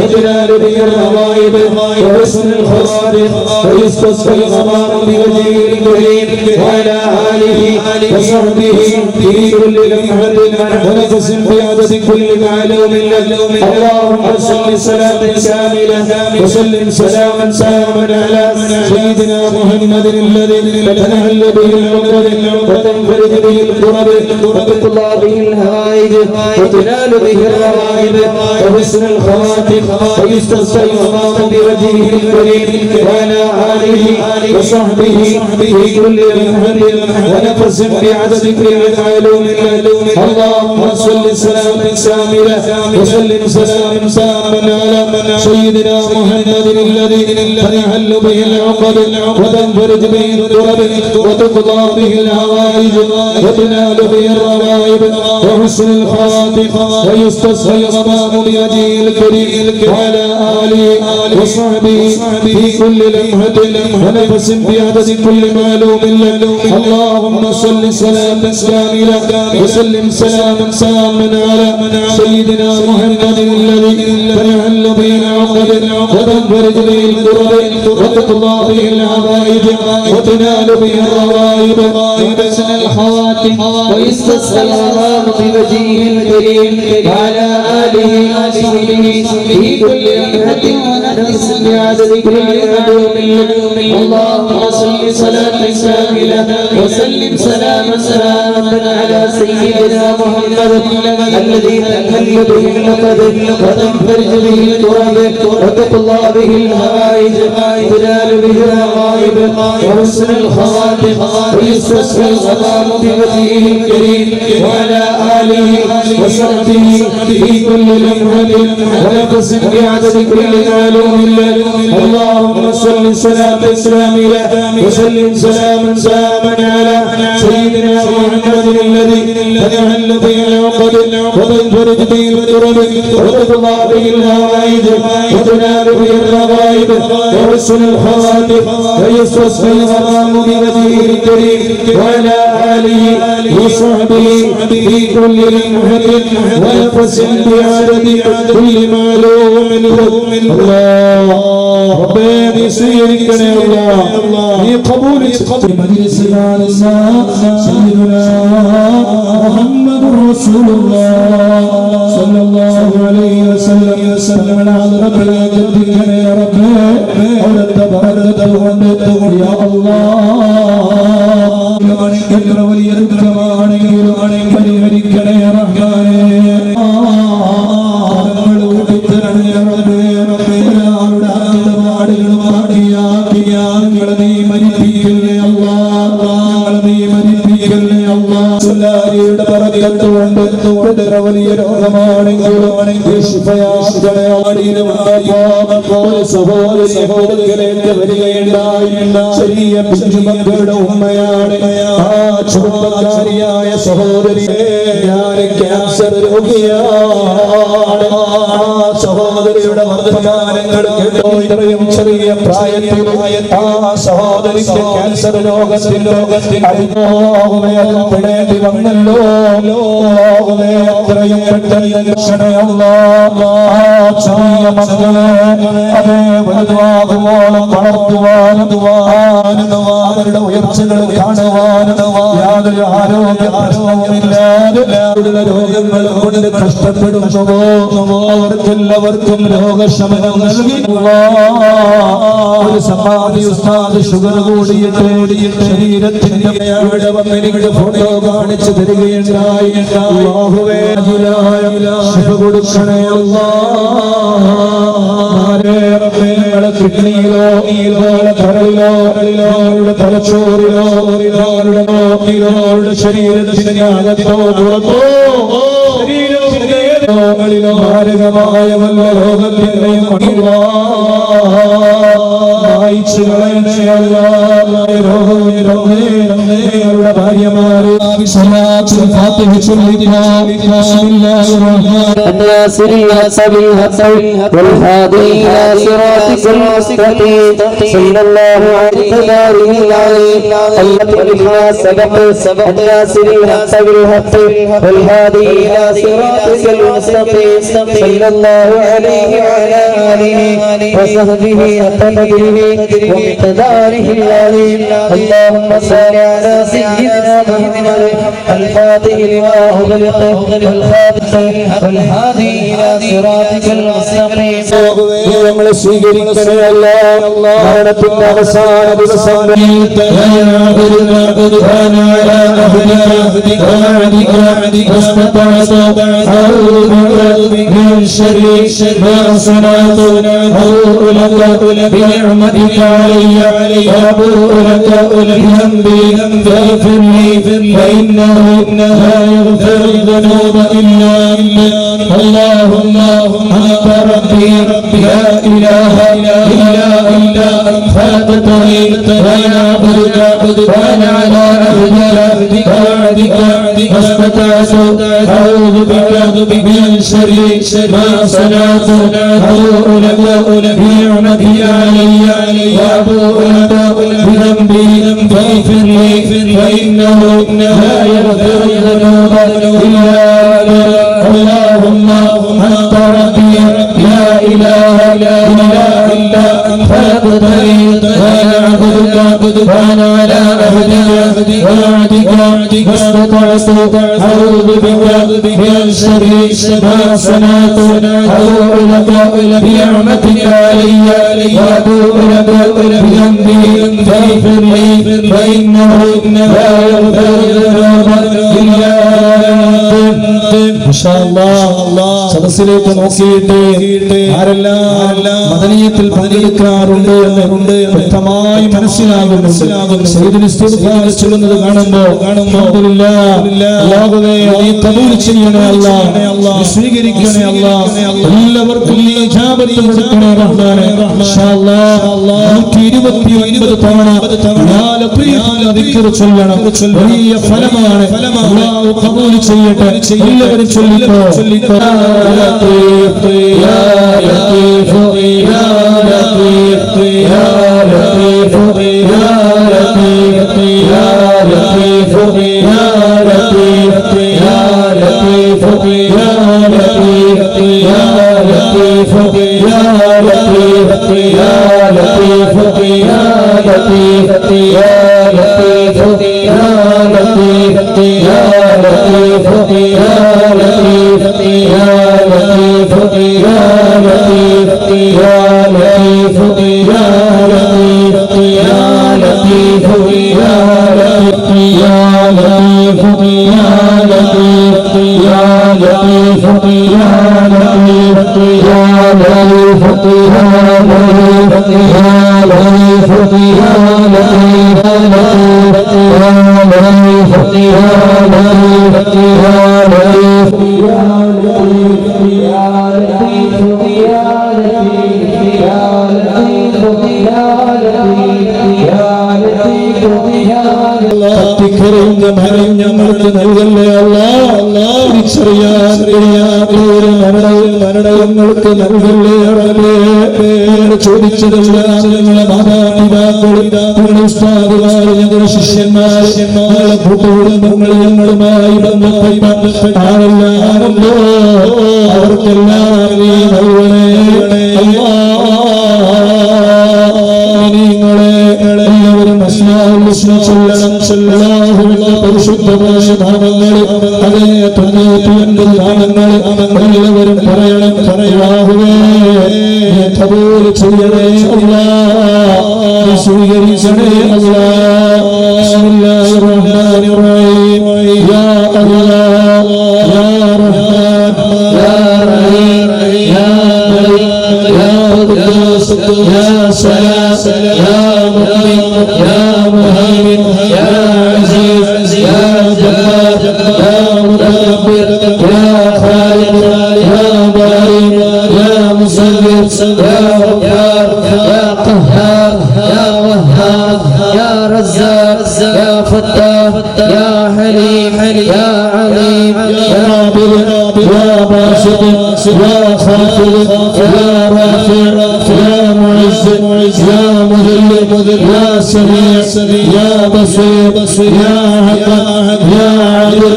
وتنال به الرغائب وحسن الخواتم ويستسقى الغمام بوجهه الكريم وعلى آله وصحبه في كل لمحة ونفس بعدد كل معلوم لدوم. اللهم صل صلاة كاملة وسلم سلاما تاما على سيدنا محمد الذي تنحل به العقد وتنفرج به الكرب وتطلع به الهوائج وتنال به الرغائب وحسن الخواتم ويستسقى الغمام بوجهه الكريم وعلى آله وصحبه في كل لمحة ونفس بعدد كل معلوم اللهم صل سلاما كاملا وسلم سلاما تاما على سيدنا محمد الذي تنحل به العقد وتنفرج به الكرب وتقضى به الحوائج وتنال به الروائب وحسن الخواتم ويستصفى الغمام بوجهه الكريم وعلى آله وصحبه في كل لمحة ونفس بعدد كل معلوم اللهم صل سلاما كاملا وسلم سلاما تاما على سيدنا محمد الذي تنحل به العقد وتنفرج به الكرب وتقضى به الحوائج وتنال به الروائب وحسن الخواتم ويستصفى الغمام بوجهه الكريم وعلى آله وصحبه في كل لمحة ونفس بعدد كل معلوم اللهم صل صلاة كاملة وسلم سلاما على سيدنا محمد الذي تنحل به العقد وتنفرج به الكرب وتقضى به الحوائج وتنال به الرغائب وحسن الخواتم ويستصفى الغمام بوجهه الكريم وعلى آله وصحبه في كل لمحة ونفس بعدد كل معلوم اللهم صل سلاما كاملا وسلم سلاما تاما على سيدنا محمد الذي تنحل به العقد وتنفرج به الكرب وتقضى به الحوائج وتنال به الرغائب وحسن الخواتم ويستصفى الغمام بوجهه الكريم وعلى آله وصحبه في كل لمحة ونفس بعدد كل معلوم الله ربنا سيركنا الله قبول مجلس سيدنا محمد رسول الله صلى الله عليه وسلم على ربنا جدك يا رب ورد يا الله വലിയ ദുഃഖമാണെങ്കിലും പരിഹരിക്കണേ റഹ്മാനേ നീ മരിപ്പിക്കല്ലേ അല്ലാഹുവിന്റെ ബറക്കത്തുകൊണ്ട് വലിയ രോഗമാണെങ്കിലും സഹോദരികളെ വരികയുണ്ടായി ചെറിയ പിഞ്ചുമക്കളുടെ ഉമ്മയാണ് ആ ചെറുപ്പക്കാരിയായ സഹോദരി ഞാൻ ക്യാൻസർ രോഗിയാണ് ആ സഹോദരിയുടെ വർത്തമാനങ്ങൾ കേട്ടോ ഇത്രയും ചെറിയ പ്രായത്തിൽ ആ സഹോദരിക്ക് ക്യാൻസർ രോഗത്തിൽ അടിമോഹമേൽപ്പെടേണ്ടി വന്നല്ലോ എത്രയും പെട്ടെന്ന് രക്ഷണയല്ല ചെറിയ മക്കളെ അതേ വലുതാകുവോളം വളർത്തുവാനും അവരുടെ ഉയർച്ചകൾ കാണുവാനും യാതൊരു ആരോഗ്യ പ്രശ്നവുമില്ലാതെ രോഗങ്ങൾ കൊണ്ട് കഷ്ടപ്പെടുന്നുവോ അവർക്കെല്ലാവർക്കും രോഗശമനം നൽകി ഒരു സമാധി ഉസ്താദ് ഷുഗർ കൂടിയിട്ട് ശരീരത്തിന്റെ അവിടെ വന്നെനിക്ക് ഫോട്ടോ കാണിച്ചു തരികയുണ്ടായി അല്ലാഹുവേ ശിഫ കൊടുക്കണേ അല്ലാഹ് കിഡ്നിയിലോ കരളിലോ തലച്ചോറിലോ ശരീരത്തിന് അകത്തോ പുറത്തോ മാരകമായ വല്ല രോഗത്തിന്റെയും വായിച്ചു രോഗങ്ങളുടെ ഭാര്യമാരെ صلى الله عليه وعلى آله وصحبه وقدره ومقداره العظيم اللهم صل على سيدنا سيدنا محمد الفاتح لما أغلق والخاتم والهادي إلى صراطك المستقيم ഞങ്ങളെ സ്വീകരിക്കണേ അല്ലാഹ് മരണത്തിന്റെ അവസാന ദിവസങ്ങളിൽ بنعمتك علي وابوء لك بذنبي فاغفر لي فانه لا يغفر الذنوب الا انت اللهم انت ربي لا اله الا انت خلقتني وانا عبدك وانا على عهدك ووعدك واستطعت اعوذ بك من شر ما صنعت ابوء لك بنعمتك علي وابوء لك بذنبي فاغفر لي فانه لا يغفر الذنوب الا انت اللهم انت ربي لا اله الا انت خلقتني وانا عبدك وانا على عهدك ووعدك واستطعت اعوذ بك من شر ما صنعت ابوء لك بنعمتك علي وابوء لك بذنبي فاغفر لي فانه لا يغفر الذنوب الا സദസ്സിലേക്ക് നോക്കിയിട്ട് ആരെല്ലാം മദനിയത്തിൽ പങ്കെടുക്കാറുണ്ട് എന്ന് വ്യക്തമായി മനസ്സിലാകുന്നു ചൊല്ലുന്നത് കാണുമ്പോ അല്ലാഹുവേ നീ ഖബൂൽ ചെയ്യണേ അല്ലാഹ് സ്വീകരിക്കണേ അല്ലാഹ് എല്ലാവർക്കും നീ ഇജാബത്ത് കൊടുക്കണേ റഹ്മാനേ ഇൻഷാ അല്ലാഹ് 129 തവണ യാ ലത്തീഫ് ദിക്ർ ചൊല്ലണം വലിയ ഫലമാണ് അല്ലാഹു ഖബൂൽ ചെയ്യട്ടെ എല്ലാവരും ചൊല്ലിക്കോ യാ ലത്തീഫ് യാ ലത്തീഫ് യാ ലത്തീഫ് യാ ലത്തീഫ് യാ ലത്തീഫ് യാ لطيف يا لطيف يا لطيف يا لطيف يا لطيف يا لطيف يا لطيف يا لطيف يا لطيف يا لطيف يا لطيف يا لطيف يا لطيف يا لطيف يا لطيف يا لطيف يا لطيف يا يا لطيف يا لطيف يا لطيف يا لطيف يا لطيف يا لطيف يا لطيف يا لطيف കത്തിക്കരയുന്ന മരം ഞങ്ങൾക്ക് നൽകല്ലേ അല്ലാഹ് തിരിച്ചറിയാൻ കഴിയാത്ത ഒരു മരണവും ഞങ്ങൾക്ക് നൽകല്ലേ ഞങ്ങൾ ചോദിച്ചതെല്ലാം ഞങ്ങളെ മാതാപിതാക്കളും ഞങ്ങളുടെ ഉസ്താദുമാർ ഞങ്ങളുടെ ശിഷ്യന്മാർ ഞങ്ങളുടെ കൂട്ടുകുടുംബങ്ങൾ ഞങ്ങളുമായി ബന്ധപ്പെട്ട ആരെല്ലാമല്ലോ അവർക്കെല്ലാം നീ നൽകണേ എല്ലാവരും ചൊല്ലണം പരിശുദ്ധമായ നാമങ്ങൾ അതേ 99 നാമങ്ങൾ എല്ലാവരും പറയണം പറയാഹുവേ കബൂൽ ചെയ്യണേ അല്ലാഹ് സ്വീകരിക്കണേ അല്ലാഹ് ബിസ്മില്ലാഹിർ റഹ്മാനിർ റഹീം യാ അല്ലാഹ് യാ റഹ്മാൻ യാ റഹീം യാ മലിക് യാ ഖുദ്ദൂസ് യാ സലാം യാ മുഅ്മിൻ യാ മുഹൈമിൻ യാ അസീസ് യാ ജബ്ബാർ യാ മുതക്കബ്ബിർ യാ ഖാലിദ് യാ ബാരി യാ മുസവ്വിർ യാ ഗഫാർ യാ ഖഹ്ഹാർ യാ വഹ്ഹാബ് യാ റസ്സാഖ് യാ ഫത്താഹ് യാ ഹലീം യാ അലീം യാ റാബിർ യാ ബാസിത് യാ ഖാഫിദ് യാ റാഫി' യാ മുഇസ്സ് യാ മുദല്ലിൽ യാ സമീഅ് യാ ബസീർ യാ ഹഖ് യാ അദിൽ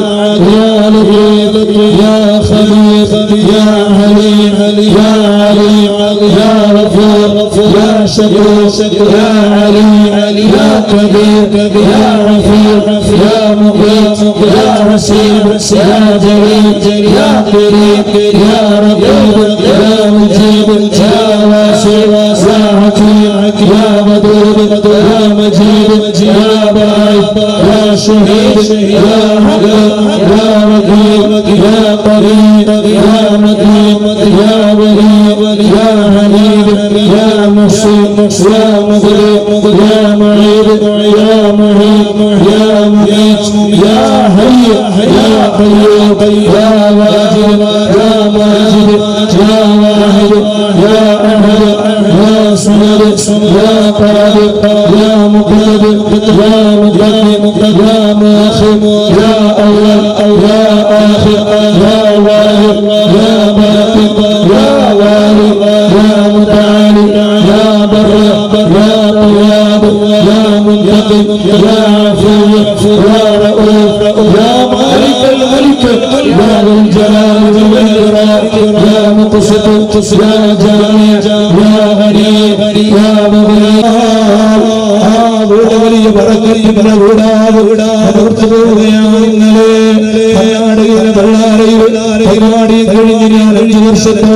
യാ ലത്തീഫ് യാ ഖബീർ യാ ഹലീം യാ അലീം യാ ഗഫൂർ യാ ശകൂർ യാ അലീം യാ കബീർ യാ റഫീഖ് يا مقيت يا رشيد يا جليل يا كريم يا رقيب يا مجيب يا واسع يا حكيم يا ودود يا مجيد يا باعث يا شهيد يا حكيم يا رقيب يا قريب يا مقيم يا ولي يا حميد يا محسن يا مغرب يا معيد يا معين يا مميت يا حي يا قيوم يا واجد يا ماجد يا واحد يا احد يا صمد يا قادر يا مقتدر يا مقدم يا مؤخر يا اول يا اخر يا واحد يا باطن يا والي يا متعالي يا بر يا طياب يا منتقم يا عفو يا رؤوف يا مالك الملك يا ذو الجلال والاكرام يا مقسط يا جامع يا غني يا مغني വലിയ പറക്കത്തിന്റെ വീടാതെ പോവുകയാണ് ഇന്നലെ പരിപാടി കഴിഞ്ഞ് ഞാൻ 5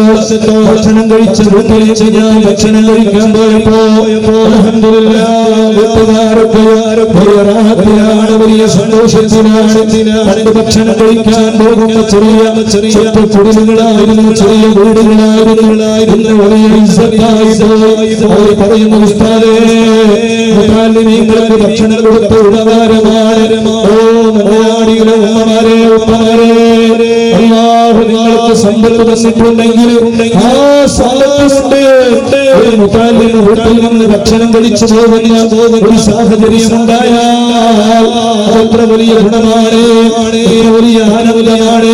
വർഷത്തോ ഭക്ഷണം കഴിച്ച വീട്ടിലേക്ക് ഞാൻ ഭക്ഷണം കഴിക്കാൻ പോയപ്പോ വീട്ടുകാരൊക്കെ വലിയ സന്തോഷത്തിനാണ് ഭക്ഷണം കഴിക്കാൻ പോകുമ്പോ ചെറിയ കുടിലുകളായിരുന്നു ചെറിയ വീടുകളായിരുന്നു വലിയ അവർ പറയുന്ന ഉസ്താദേ നിങ്ങൾക്ക് ഭക്ഷണം കൊടുത്ത ഉപകാരമാണ് ഓ മലയാളികളെ ഉമ്മമാരെ ഉപ്പമാരെ അല്ലാഹു നിങ്ങൾക്ക് സമ്പത്ത് തന്നിട്ടുണ്ടെങ്കിൽ ആ സമ്പത്ത് ഒരു മുതാലിന് വീട്ടിൽ നിന്ന് ഭക്ഷണം കഴിച്ചു പോകുന്ന ഒരു സാഹചര്യം ഉണ്ടായാൽ അത്ര വലിയ ഗുണമാണ് വലിയ ആനന്ദമാണ്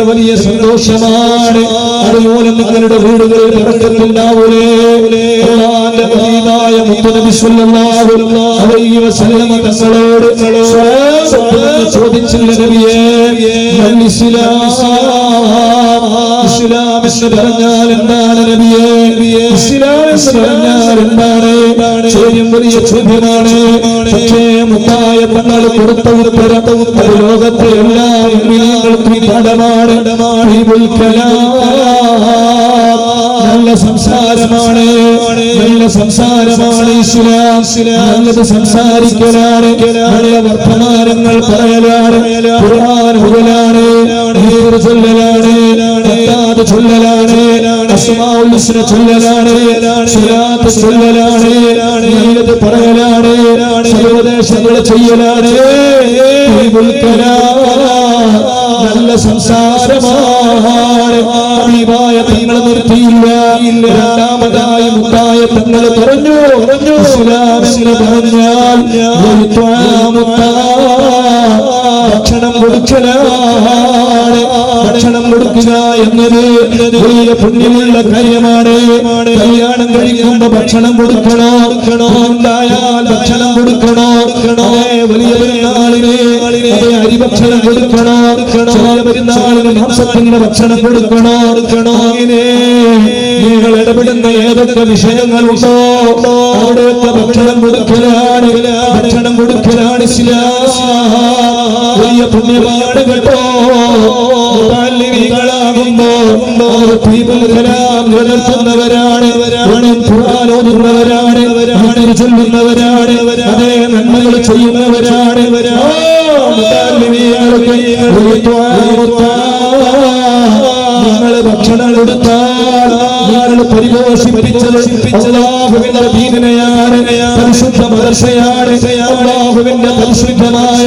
വലിയ സന്തോഷമാണ് അതുപോലെ നിങ്ങളുടെ വീടുകളിൽ ബറക്കത്തുണ്ടാവൂലേ അല്ലാഹുവിന്റെ ഹബീബായ മുത്തുനബി സല്ലല്ലാഹു അലൈഹി വസല്ലം തങ്ങളോട് ചോദിച്ചില്ല നബിയേ ഇസ്ലാം എന്ന് പറഞ്ഞാൽ എന്താണ് നബിയേ ഇസ്ലാം എന്ന് പറഞ്ഞാൽ എന്താണ് ചോദ്യം വലിയ ചോദ്യമാണ് പക്ഷേ മുത്തായ തങ്ങൾ കൊടുത്ത ഉത്തരം ലോകത്തെ എല്ലാ മുഅ്മിനീങ്ങൾക്കും പാഠമാണ് നല്ല സംസാരമാണ് ഇസ്ലാം നല്ലത് സംസാരിക്കലാണ് നല്ല വർത്തമാനങ്ങൾ പറയലാണ് ഖുർആൻ ഓതലാണ് ദിക്ർ ചൊല്ലലാണ് ഖുർആൻ ചൊല്ലലാണ് അസ്മാഉൽ ഹുസ്ന ചൊല്ലലാണ് സ്വലാത്ത് ചൊല്ലലാണ് നല്ലത് പറയലാണ് ഉപദേശങ്ങൾ ചെയ്യലാണ് നല്ല സംസാരമാണ് ഹബീബായ തങ്ങൾ നിർത്തിയില്ല രണ്ടാമതായി മുത്തായ തങ്ങൾ പറഞ്ഞു ഇസ്ലാം എന്ന് പറഞ്ഞാൽ ഭക്ഷണം കൊടുക്കലാണ് ഭക്ഷണം കൊടുക്കുക എന്നത് വലിയ പുണ്യമുള്ള കാര്യമാണ് കല്യാണം കഴിക്കുമ്പോ ഭക്ഷണം കൊടുക്കണോ ഉണ്ടായാൽ ഭക്ഷണം കൊടുക്കണോ വലിയ പെരുന്നാളിന് അരി ഭക്ഷണം കൊടുക്കണോ ചെറിയ പെരുന്നാളിന് മാംസത്തിന്റെ ഭക്ഷണം കൊടുക്കണോ അങ്ങനെ നിങ്ങൾ ഇടപെടുന്ന ഏതൊക്കെ വിഷയങ്ങളുണ്ടോ അവിടെയൊക്കെ ഭക്ഷണം കൊടുക്കലാണ് ഇസ്ലാം വലിയ പുണ്യമാണ് കേട്ടോ നിലനിർത്തുന്നവരാണ് ഖുർആൻ ഓതുന്നവരാണ് ചൊല്ലുന്നവരാണ് അതേ നന്മകൾ ചെയ്യുന്നവരാണ് നിങ്ങൾ ഭക്ഷണം കൊടുത്താൽ നിങ്ങൾ പരിപോഷിപ്പിച്ചത് അല്ലാഹുവിന്റെ ദീനിനെയാണ് പരിശുദ്ധ മദർസയാണ് അല്ലാഹുവിന്റെ പരിശുദ്ധമായ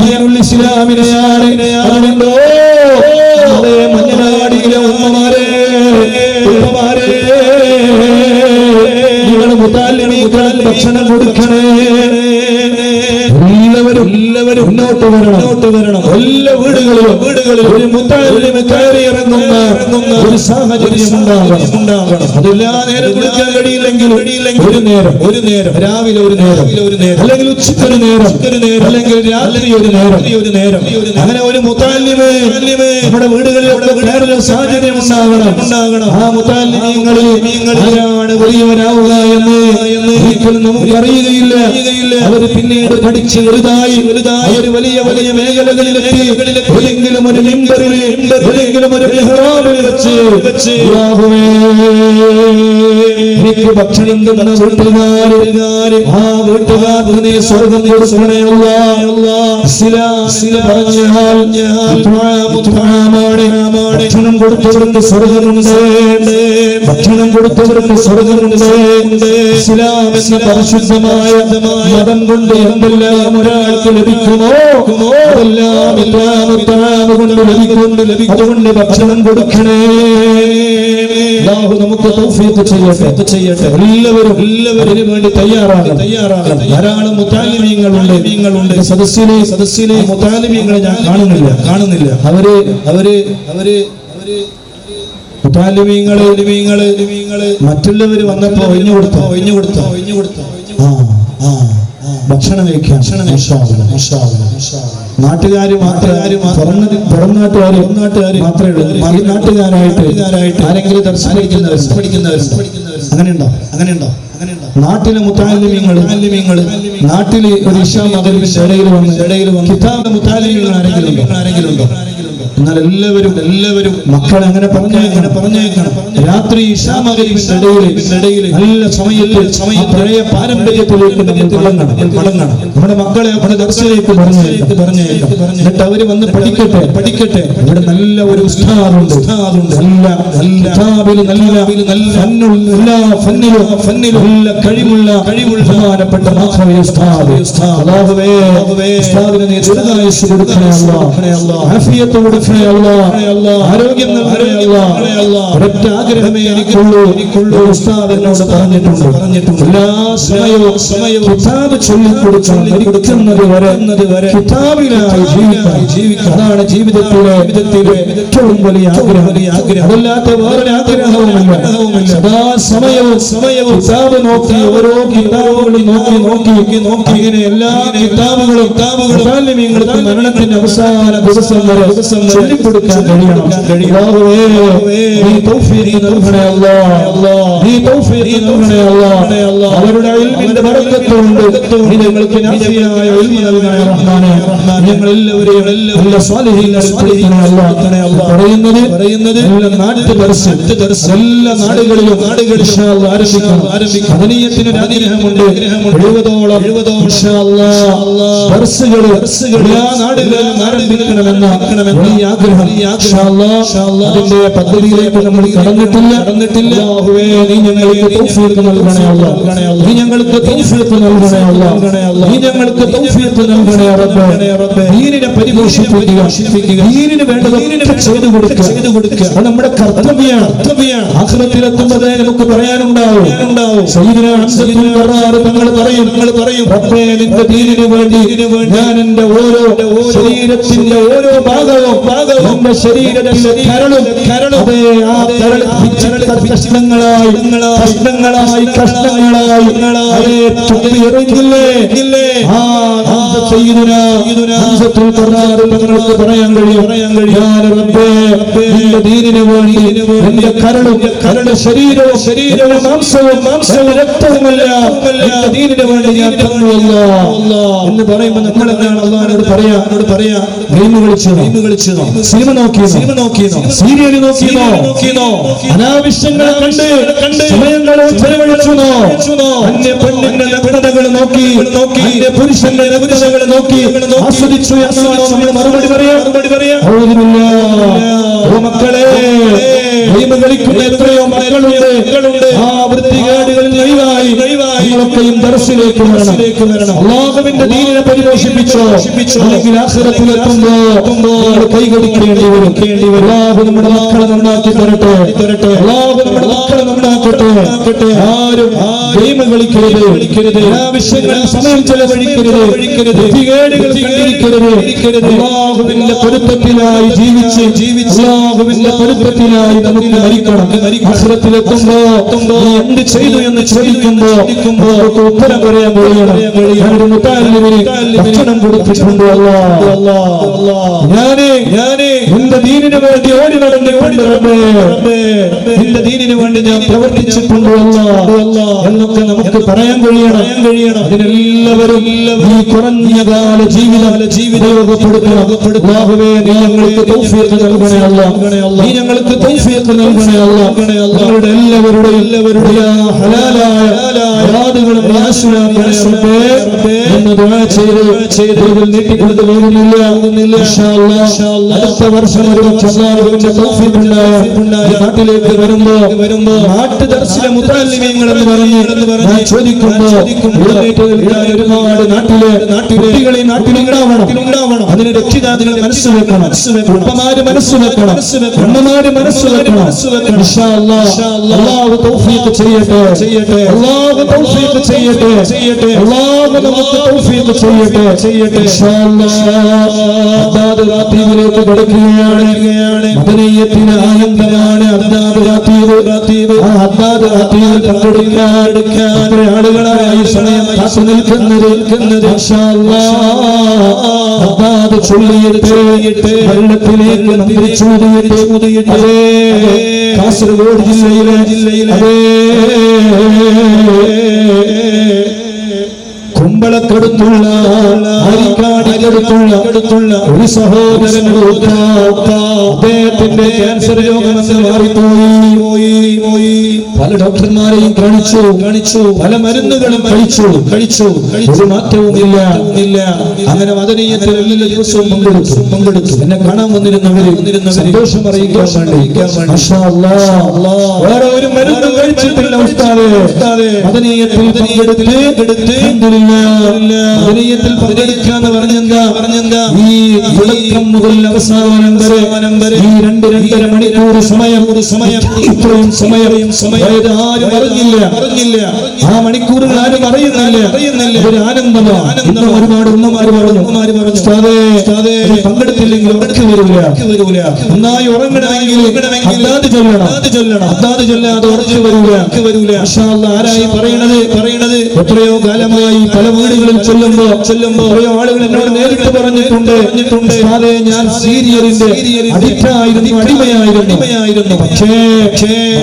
ദീനുൽ ഇസ്ലാമിനെയാണ് അതുകൊണ്ടോ അതേ മഞ്ഞനാടിയിലെ ഉമ്മമാരെ നിങ്ങൾ മുതാലിമീങ്ങൾ ഭക്ഷണം കൊടുക്കണേ എല്ലാവരും മുന്നോട്ട് വരണം എല്ലാ വീടുകളിലും ഒരു മുതാലിമ കയറി ഇറങ്ങുന്ന ഒരു സാഹചര്യം ഉണ്ടാകണം അതെല്ലാ നേരം കൊടുക്കാൻ കഴിയില്ലെങ്കിൽ ഒരു നേരം രാവിലെ ഒരു നേരം അല്ലെങ്കിൽ ഉച്ചക്കൊരു നേരം അല്ലെങ്കിൽ രാത്രി ഒരു നേരം അങ്ങനെ ഒരു മുതാലിമ് നമ്മുടെ വീടുകളിലൊക്കെ വേറൊരു സാഹചര്യം ഉണ്ടാകണം ആ മുതാലിമീങ്ങളിൽ ആരാണ് വലിയവരാവുക എന്ന് ഒരിക്കലും നമുക്ക് അറിയുകയില്ല അവർ പിന്നീട് പഠിച്ച് വലുതായി വലുതായി ഒരു വലിയ വലിയ മേഖലകളിലെത്തി ഏതെങ്കിലും ഒരു മിമ്പറിൽ ഏതെങ്കിലും ഒരു മിഹ്റാബിൽ വെച്ച് അല്ലാഹുവേ എനിക്ക് ഭക്ഷണം തന്ന വീട്ടുകാര് ആ വീട്ടുകാർക്ക് നീ സ്വർഗം കൊടുക്കണേ അല്ലാഹ്. ഇസ്ലാമിൽ പറഞ്ഞാൽ ഭക്ഷണം കൊടുത്തവർക്ക് സ്വർഗമുണ്ട്, ഭക്ഷണം കൊടുത്തവർക്ക് സ്വർഗമുണ്ട്. ഇസ്ലാം എന്ന പരിശുദ്ധമായ മതം കൊണ്ട് എന്തെല്ലാം ഒരാൾക്ക് ലഭിക്കുമോ അതെല്ലാം ഇസ്ലാം കൊണ്ട് ലഭിക്കും. അതുകൊണ്ട് ഭക്ഷണം കൊടുക്കണേ. അല്ലാഹു നമുക്ക് തൗഫീഖ് ചെയ്യട്ടെ. എല്ലാവരും വേണ്ടി തയ്യാറാകണം. ധാരാളം മുതാലിമീങ്ങളുണ്ട് സദസ്സിലെ മുതാലിമീങ്ങളെ ഞാൻ കാണുന്നില്ല. അവര് മുതാലിമീങ്ങള് മറ്റുള്ളവര് വന്നപ്പോ ഒഴിഞ്ഞു കൊടുത്തോ ഭക്ഷണം കഴിക്കാം. നാട്ടുകാര് പുറം നാട്ടുകാര് മാത്രമേ ഉള്ളൂ. ഈ നാട്ടുകാരായിട്ട് ആരെങ്കിലും പഠിക്കുന്നവരുണ്ട്. അങ്ങനെയുണ്ടോ? നാട്ടിലെ മുതാലിമീങ്ങള് നാട്ടില് ഒരു ഇശാ മഗ്‌രിബിന്റെ ഇടയിൽ വന്ന് കിതാബ് മുതാലിമീങ്ങൾ ആരെങ്കിലും ഉണ്ടോ? എന്നാൽ എല്ലാവരും മക്കൾ അങ്ങനെ പറഞ്ഞേക്കണം. രാത്രി ഇശാ മഗ്‌രിബിന്റെ ഇടയിൽ നല്ല സമയത്ത് പഴയ പാരമ്പര്യത്തിലേക്ക് മടങ്ങണം. നമ്മുടെ മക്കളെ നമ്മുടെ ദർശനത്തിലേക്ക് പറഞ്ഞേക്കണം. എന്നിട്ട് അവര് വന്ന് പഠിക്കട്ടെ. ഇവിടെ നല്ല ഒരു ഉസ്താദുണ്ട്. എല്ലാ ഫന്നിലും നല്ല കഴിവുള്ള ബഹുമാനപ്പെട്ട ഉസ്താദിനെ നീ ദീർഘായുസ്സ് കൊടുക്കണേ അല്ലാഹ്. ആഫിയത്ത് കൊടുക്കണേ അല്ലാഹ്. ആരോഗ്യം നൽകണേ അല്ലാഹ്. ഒരൊറ്റ ആഗ്രഹമേ എനിക്കുള്ളൂ. ഉസ്താദ് എന്നോട് പറഞ്ഞിട്ടുണ്ട് എല്ലാ സമയവും കിതാബ് ചൊല്ലിക്കൊടുക്കാൻ മരിക്കുന്നത് വരെ കിതാബിലായി ജീവിക്കാൻ. അതാണ് ജീവിതത്തിലെ ഏറ്റവും വലിയ ആഗ്രഹം. അതല്ലാത്ത വേറൊരു ആഗ്രഹവുമില്ല. സദാ സമയവും കിതാബ് നോക്കി ഓരോ കിതാബുകളും നോക്കി ഇങ്ങനെ എല്ലാ കിതാബുകളും മുതാലിമീങ്ങൾക്ക് മരണത്തിന്റെ അവസാന ദിവസം വരെ ചൊല്ലിക്കൊടുക്കാൻ കഴിയണം. നീ തൗഫീഖ് നൽകണേ അല്ലാഹ്. അവരുടെ ഇൽമിന്റെ ബറക്കത്ത് കൊണ്ട് നീ ഞങ്ങൾക്ക് നാഫിയായ ഇൽമ നൽകണേ റഹ്മാനേ. ഞങ്ങൾ എല്ലാവരെയും എല്ലാ സ്വാലിഹീങ്ങളിൽ പെടുത്തണേ അല്ലാഹ്. പറയുന്നത് എല്ലാ നാട്ടുദർസ് എല്ലാ നാടുകളിലും ഇൻഷാ അല്ലാഹ് ആരംഭിക്കണം. മദനിയത്തിന് ഒരു ആഗ്രഹമുണ്ട്. 70 ഇൻഷാ അല്ലാഹ് ദർസുകൾ എല്ലാ നാടുകളിലും ആരംഭിക്കണമെന്ന വലിയ ആഗ്രഹം. ഇൻഷാ അല്ലാഹ് അതിന്റെ പദ്ധതിയിലേക്ക് നമ്മൾ കടന്നിട്ടില്ല. അല്ലാഹുവേ നീ ഞങ്ങൾക്ക് തൗഫീഖ് നൽകണേ അല്ലാഹ്. നീ ഞങ്ങൾക്ക് തൗഫീഖ് നൽകണേ അല്ലാഹ്. നീ ഞങ്ങൾക്ക് തൗഫീഖ് നൽകണേ റബ്ബേ. ദീനിനെ പരിപോഷിപ്പിക്കുക. ദീനിന് വേണ്ടതൊക്കെ ചെയ്തു കൊടുക്കുക. അത് നമ്മുടെ കർത്തവ്യമാണ്. ആഖിറത്തിലെത്തുമ്പോൾ നമുക്ക് പറയാനുണ്ടാവും. സയ്യിദുനാ ഹംസത്തുൽ ഖറാർ തങ്ങൾ പറയും റബ്ബേ നിന്റെ ദീനിന് വേണ്ടി ഞാൻ എന്റെ ഓരോ ശരീരത്തിന്റെ ഓരോ ഭാഗവും എന്റെ ശരീരത്തിലെ കരളും അതേ ആ കഷ്ണങ്ങളായി അതേ തുപ്പി എറിഞ്ഞില്ലേ. ആ സയ്യിദുനാ ഹംസത്തുൽ ഖറാർ തങ്ങൾക്ക് പറയാൻ കഴിയും ഞാൻ റബ്ബേ നിന്റെ ദീനിന് വേണ്ടി എന്റെ കരളും ശരീരവും മാംസവും രക്തവുമല്ല ദീനിന് വേണ്ടി ഞാൻ തന്നു എന്ന് പറയുമ്പോൾ നമ്മൾ എന്താണ് അല്ലാഹുവിനോട് പറയാ? ഗെയിം കളിച്ചോ? സിനിമ നോക്കിയോ? സീരിയൽ നോക്കിയോ? അനാവശ്യങ്ങളെ കണ്ട് സമയങ്ങളെ ചെലവഴിച്ചോ? അന്യ പെണ്ണിന്റെ നഗ്നതകൾ നോക്കി അന്യ പുരുഷന്റെ നഗ്നതകൾ നോക്കി ആസ്വദിച്ചു എന്നാണോ നമ്മൾ മറുപടി പറയാ? ഓ മക്കളെ, ഗെയിം കളിക്കുന്ന എത്രയോ മക്കളുണ്ട്. ആ വൃത്തികേടുകളിൽ നിങ്ങളൊക്കെയും ദർശനത്തിലേക്ക് വരണം. അല്ലാഹുവിന്റെ ദീനിനെ പരിപോഷിപ്പിച്ചോ? അല്ലെങ്കിൽ ആഖിറത്തിലെത്തുമ്പോൾ കൈകടിക്കേണ്ടി വരും. അല്ലാഹു നമ്മുടെ മക്കളെ നന്നാക്കി തരട്ടെ. അല്ലാഹു നമ്മുടെ മക്കളെ നന്നാക്കട്ടെ. ആരും ഗെയിം കളിക്കരുത്. അനാവശ്യങ്ങൾ സമയം ചെലവഴിക്കരുത്. വൃത്തികേടുകൾ കണ്ടിരിക്കരുത്. അല്ലാഹുവിന്റെ പൊരുത്തത്തിലായി ജീവിച്ച് അല്ലാഹുവിന്റെ പൊരുത്തത്തിലായി നമുക്ക് മരിക്കണം. ആഖിറത്തിലെത്തുമ്പോൾ എന്ത് ചെയ്തു എന്ന് ചോദിക്കുമ്പോൾ ഉത്തരം പറയാൻ കഴിയണം. ഞാനൊരു മുതാലിമിന് ഭക്ഷണം കൊടുത്തിട്ടുണ്ട് ഞാന് എന്റെ ദീനിന് വേണ്ടി ഓടി നടന്നിട്ടുണ്ട് റബ്ബേ. എന്റെ ദീനിന് വേണ്ടി ഞാൻ പ്രവർത്തി എത്തിച്ചിട്ടുണ്ട് എന്നൊക്കെ നമുക്ക് പറയാൻ കഴിയണം. അതിനെല്ലാവരും ഈ കുറഞ്ഞ കാല ജീവിതം ഉപയോഗപ്പെടുത്തണം. നീ ഞങ്ങൾക്ക് തൗഫീഖ് നൽകണേ അല്ലാഹ്. നീ ഞങ്ങൾക്ക് തൗഫീഖ് നൽകണേ അല്ലാഹ്. ഞങ്ങളുടെ എല്ലാവരുടെയും ഹലാലായ യാദുകളും എന്ന് ദുആ ചെയ്ത് നീട്ടിക്കൊടുത്ത് പോകുന്നില്ല. ഇൻഷാ അല്ലാഹ് അടുത്ത വർഷം ഒരു ചങ്ങാതിന്റെ തൗഫീഖ് ഉണ്ടായ നാട്ടിലേക്ക് വരുമ്പോ നാട്ടു ദർശന മുതല്ലിമീങ്ങൾ എന്ന് പറഞ്ഞ് ഞാൻ ചോദിക്കുമ്പോ ഒരുപാട് നാട്ടിലെ കുട്ടികളെ നാട്ടിലുണ്ടാവണം. അതിന് രക്ഷിതാക്കൾ മനസ്സ് വെക്കണം, ഉപ്പമാര് മനസ്സ് വെക്കണം, അമ്മമാര് മനസ്സ് വെക്കണം. ഇൻഷാ അല്ലാഹ് അല്ലാഹു തൗഫീഖ് ചെയ്യട്ടെ. അല്ലാഹു തൗഫീഖ് ചെയ്യട്ടെ. അല്ലാഹു നമുക്ക് തൗഫീഖ് ചെയ്യട്ടെ. ഇൻഷാ അല്ലാഹ് റാത്തീബിലേക്ക് കടക്കുകയാണ്. മദനിയത്തിന് ആനന്ദമാണ് അദ്ദാദ് റാത്തീബ്. ആ അദ്ദാദ് റാത്തീബിൽ പങ്കെടുക്കാൻ ആളുകളായി സമയം കാത്തു നിൽക്കുന്നത്. ഇൻഷാ അല്ലാഹ് അദ്ദാദ് ചൊല്ലിയിട്ട് വെള്ളത്തിലേക്ക് മന്ത്രി ചൂതിയിട്ട് കാസർഗോഡ് ജില്ലയിലെ കുമ്പളക്കടുത്തുള്ള അരിക്കാടിക്കടുത്തുള്ള ഒരു സഹോദരൻ അദ്ദേഹത്തിന്റെ ക്യാൻസർ രോഗമെന്ന് മാറിപ്പോയി. പല ഡോക്ടർമാരെയും കാണിച്ചു, പല മരുന്നുകളും കഴിച്ചു, ഒരു മാറ്റവുമില്ല. അങ്ങനെ മദനിയത്തിൽ എല്ലാ ദിവസവും പങ്കെടുത്തു. എന്നെ കാണാൻ വന്നിരുന്നവര് സന്തോഷം അറിയിക്കാൻ വേണ്ടി മാഷാ അല്ലാഹ് വേറെ ഒരു മരുന്നും കഴിച്ചിട്ടില്ല ഉസ്താദേ. മദനിയത്തിൽ പങ്കെടുത്ത് മദനിയത്തിൽ പങ്കെടുക്കാന്ന് പറഞ്ഞെന്താ ഈ തുടക്കം മുതൽ അവസാനം വരെ ഈ 2-2.5 മണിക്കൂർ സമയം ഇത്രയും സമയം ആരും അറിഞ്ഞില്ല. ആ മണിക്കൂറുകൾ ആരും അറിയുന്നില്ല. ഒരു ആനന്ദമാണ്. ഇന്നും ഒരുപാട് ഉമ്മമാര് പറഞ്ഞു ഉസ്താദേ പങ്കെടുത്തില്ലെങ്കിൽ ഉറക്ക് വരൂല. നന്നായി ഉറങ്ങണമെങ്കിൽ അദ്ദാദ് ചൊല്ലണം. അദ്ദാദ് ചൊല്ലാതെ ഉറക്ക് വരൂല. മാഷാ അല്ലാഹ് ആരായി പറയണത് എത്രയോ കാലമായി പല വീടുകളിൽ ചെല്ലുമ്പോ എത്രയോ ആളുകൾ എന്നോട് നേരിട്ട് പറഞ്ഞിട്ടുണ്ട് ഉസ്താദേ ഞാൻ സീരിയലിന്റെ അടിമയായിരുന്നു. പക്ഷേ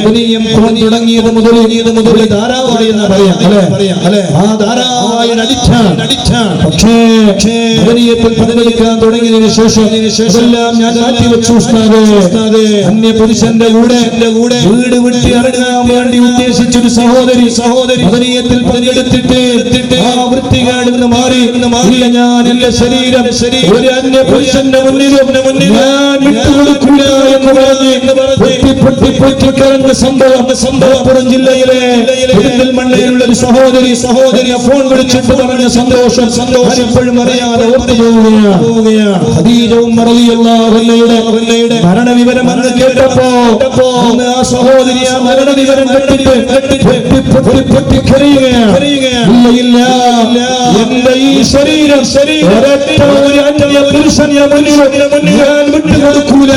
മദനിയം തുടങ്ങിയത് മുതൽ ധാരാവായി എന്ന് പറയാം അല്ലെ. ആ ധാരാവായി അടിച്ചാൻ. പക്ഷേ മദനിയത്തിൽ പങ്കെടുക്കാൻ തുടങ്ങിയതിനു ശേഷം എല്ലാം ഞാൻ മാറ്റിവെച്ചു ഉസ്താദേ. അന്യ പുരുഷന്റെ കൂടെ വീട് വിട്ട് ഇറങ്ങാൻ വേണ്ടി ഉദ്ദേശിച്ചൊരു സഹോദരി മദനിയത്തിൽ പങ്കെടുത്തിട്ട് ആ വൃത്തികേടെന്ന് മാറി ഇല്ല ഞാൻ എന്റെ ശരീരം ഒരു അന്യ പുരുഷന്റെ മുന്നിലും ഞാൻ വിട്ടുകൊടുക്കില്ല എന്ന് പറഞ്ഞ് പൊട്ടിക്കരഞ്ഞ സംഭവം ജില്ലയിലെ പെരിന്തൽമണ്ണയിലുള്ള ഒരു സഹോദരി ഫോൺ വിളിച്ചിട്ട് പറഞ്ഞ സന്തോഷം ഇപ്പോഴും അറിയാതെ ഓർത്തു പോവുകയാണ്. ഖദീജ ഉമ്മർ റളിയല്ലാഹു അൻഹയുടെ മരണവിവരം അന്ന് കേട്ടപ്പോ അന്ന് ആ സഹോദരി ആ മരണവിവരം കേട്ടിട്ട് പൊട്ടിക്കരയുകയാണ്. ഇല്ല എന്റെ ഈ ശരീരം ഒരു അന്യ പുരുഷന്റെ മുന്നിൽ ഞാൻ വിട്ടുകൊടുക്കൂല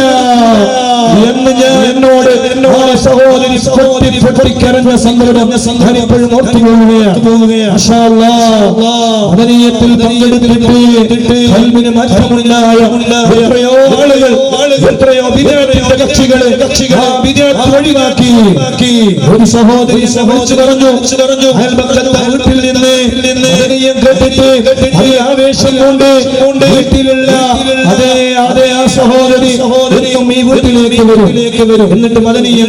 എന്ന് എന്നോട് സഹോദരി പൊട്ടിക്കരഞ്ഞ സന്ദർഭം ഇപ്പോഴും ഓർത്തു പോവുകയാണ്. മാഷാ അല്ലാഹ് മദനിയത്തിൽ പങ്കെടുത്തിട്ട് കൽബിന് മാറ്റമുണ്ടായ എത്രയോ ആളുകൾ എത്രയോ വിദ്യാർത്ഥിയുടെ കക്ഷികളെ വിദ്യാർത്ഥി ഒഴിവാക്കി. ഒരു സഹോദരി പറഞ്ഞു അയൽപക്കത്തെ വീട്ടിൽ നിന്ന് കേട്ടിട്ട് ആവേശം കൊണ്ട് വീട്ടിലുള്ള അതേ ആ സഹോദരി ഈ വീട്ടിലേക്ക് വരും. എന്നിട്ട് മദനിയം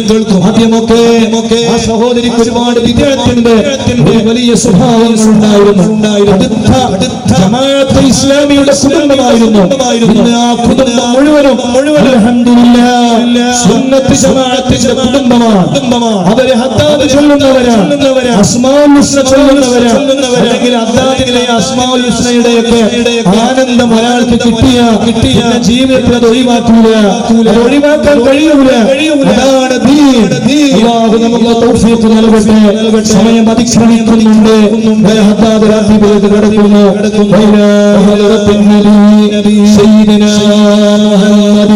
കേൾക്കും. ആദ്യമൊക്കെ ആ സഹോദരിക്ക് ഒരുപാട് വിദ്യാർത്ഥിയുടെ വലിയ സ്വഭാവങ്ങളുണ്ടായിരുന്നു. അടുത്ത ജമാഅത്തെ ഇസ്ലാമിയുടെ കുടുംബമായിരുന്നു. ഇന്ന് ആ കുടുംബം മുഴുവനും അൽഹംദുലില്ലാഹ് സുന്നത്ത് ജമാഅത്തിന്റെ കുടുംബമാണ്. അവരെ ഹദ്ദാദ് ചൊല്ലുന്നവരാണ്, അസ്മാഉൽ ഹുസ്ന ചൊല്ലുന്നവരാണ്. അല്ലെങ്കിൽ ഹദ്ദാദിലെ അസ്മാഉൽ ഹുസ്നയുടെയൊക്കെ ആനന്ദം ഒരാൾക്ക് കിട്ടിയ ജീവിതത്തിൽ അത് ഒഴിവാക്കാൻ കഴിയൂല. അതാണ് ദീൻ. അല്ലാഹു നമുക്ക് തൗഫീഖ് നൽകട്ടെ. സമയം അതിക്രമിക്കുന്നുണ്ട്. ഹദ്ദാദ് റാത്തീബിലേക്ക് കടക്കുന്നു. സയ്യിദനാ മുഹമ്മദ്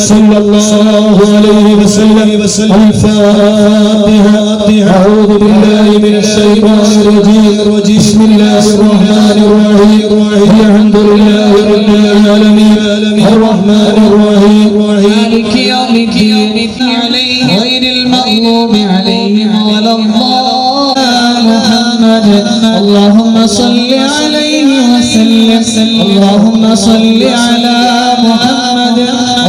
സല്ലല്ലാഹു അലൈഹി വസല്ലം. الفاتحة. أعوذ بالله من الشيطان الرجيم. بسم الله الرحمن الرحيم. الحمد لله رب العالمين الرحمن الرحيم مالك يوم الدين غير المغضوب عليهم محمد اللهم صل عليه وسلم اللهم صل على محمد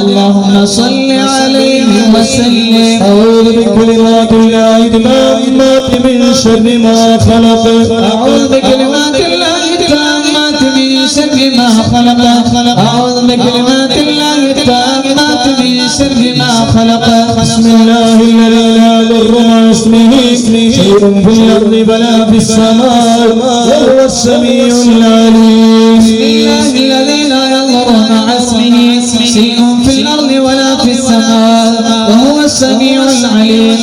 اللهم صل عليه وسلم أعوذ بكلمات الله التامات من شر ما خلق أعوذ بكلمات الله التامات من شر ما خلق أعوذ بكلمات الله التامات من شر ما خلق بسم الله الذي لا يضر مع اسمه شيء في الأرض ولا في السماء وهو السميع العليم بسم الله الذي لا يضر مع اسمه شيء في الأرض ولا في السماء وهو السميع العليم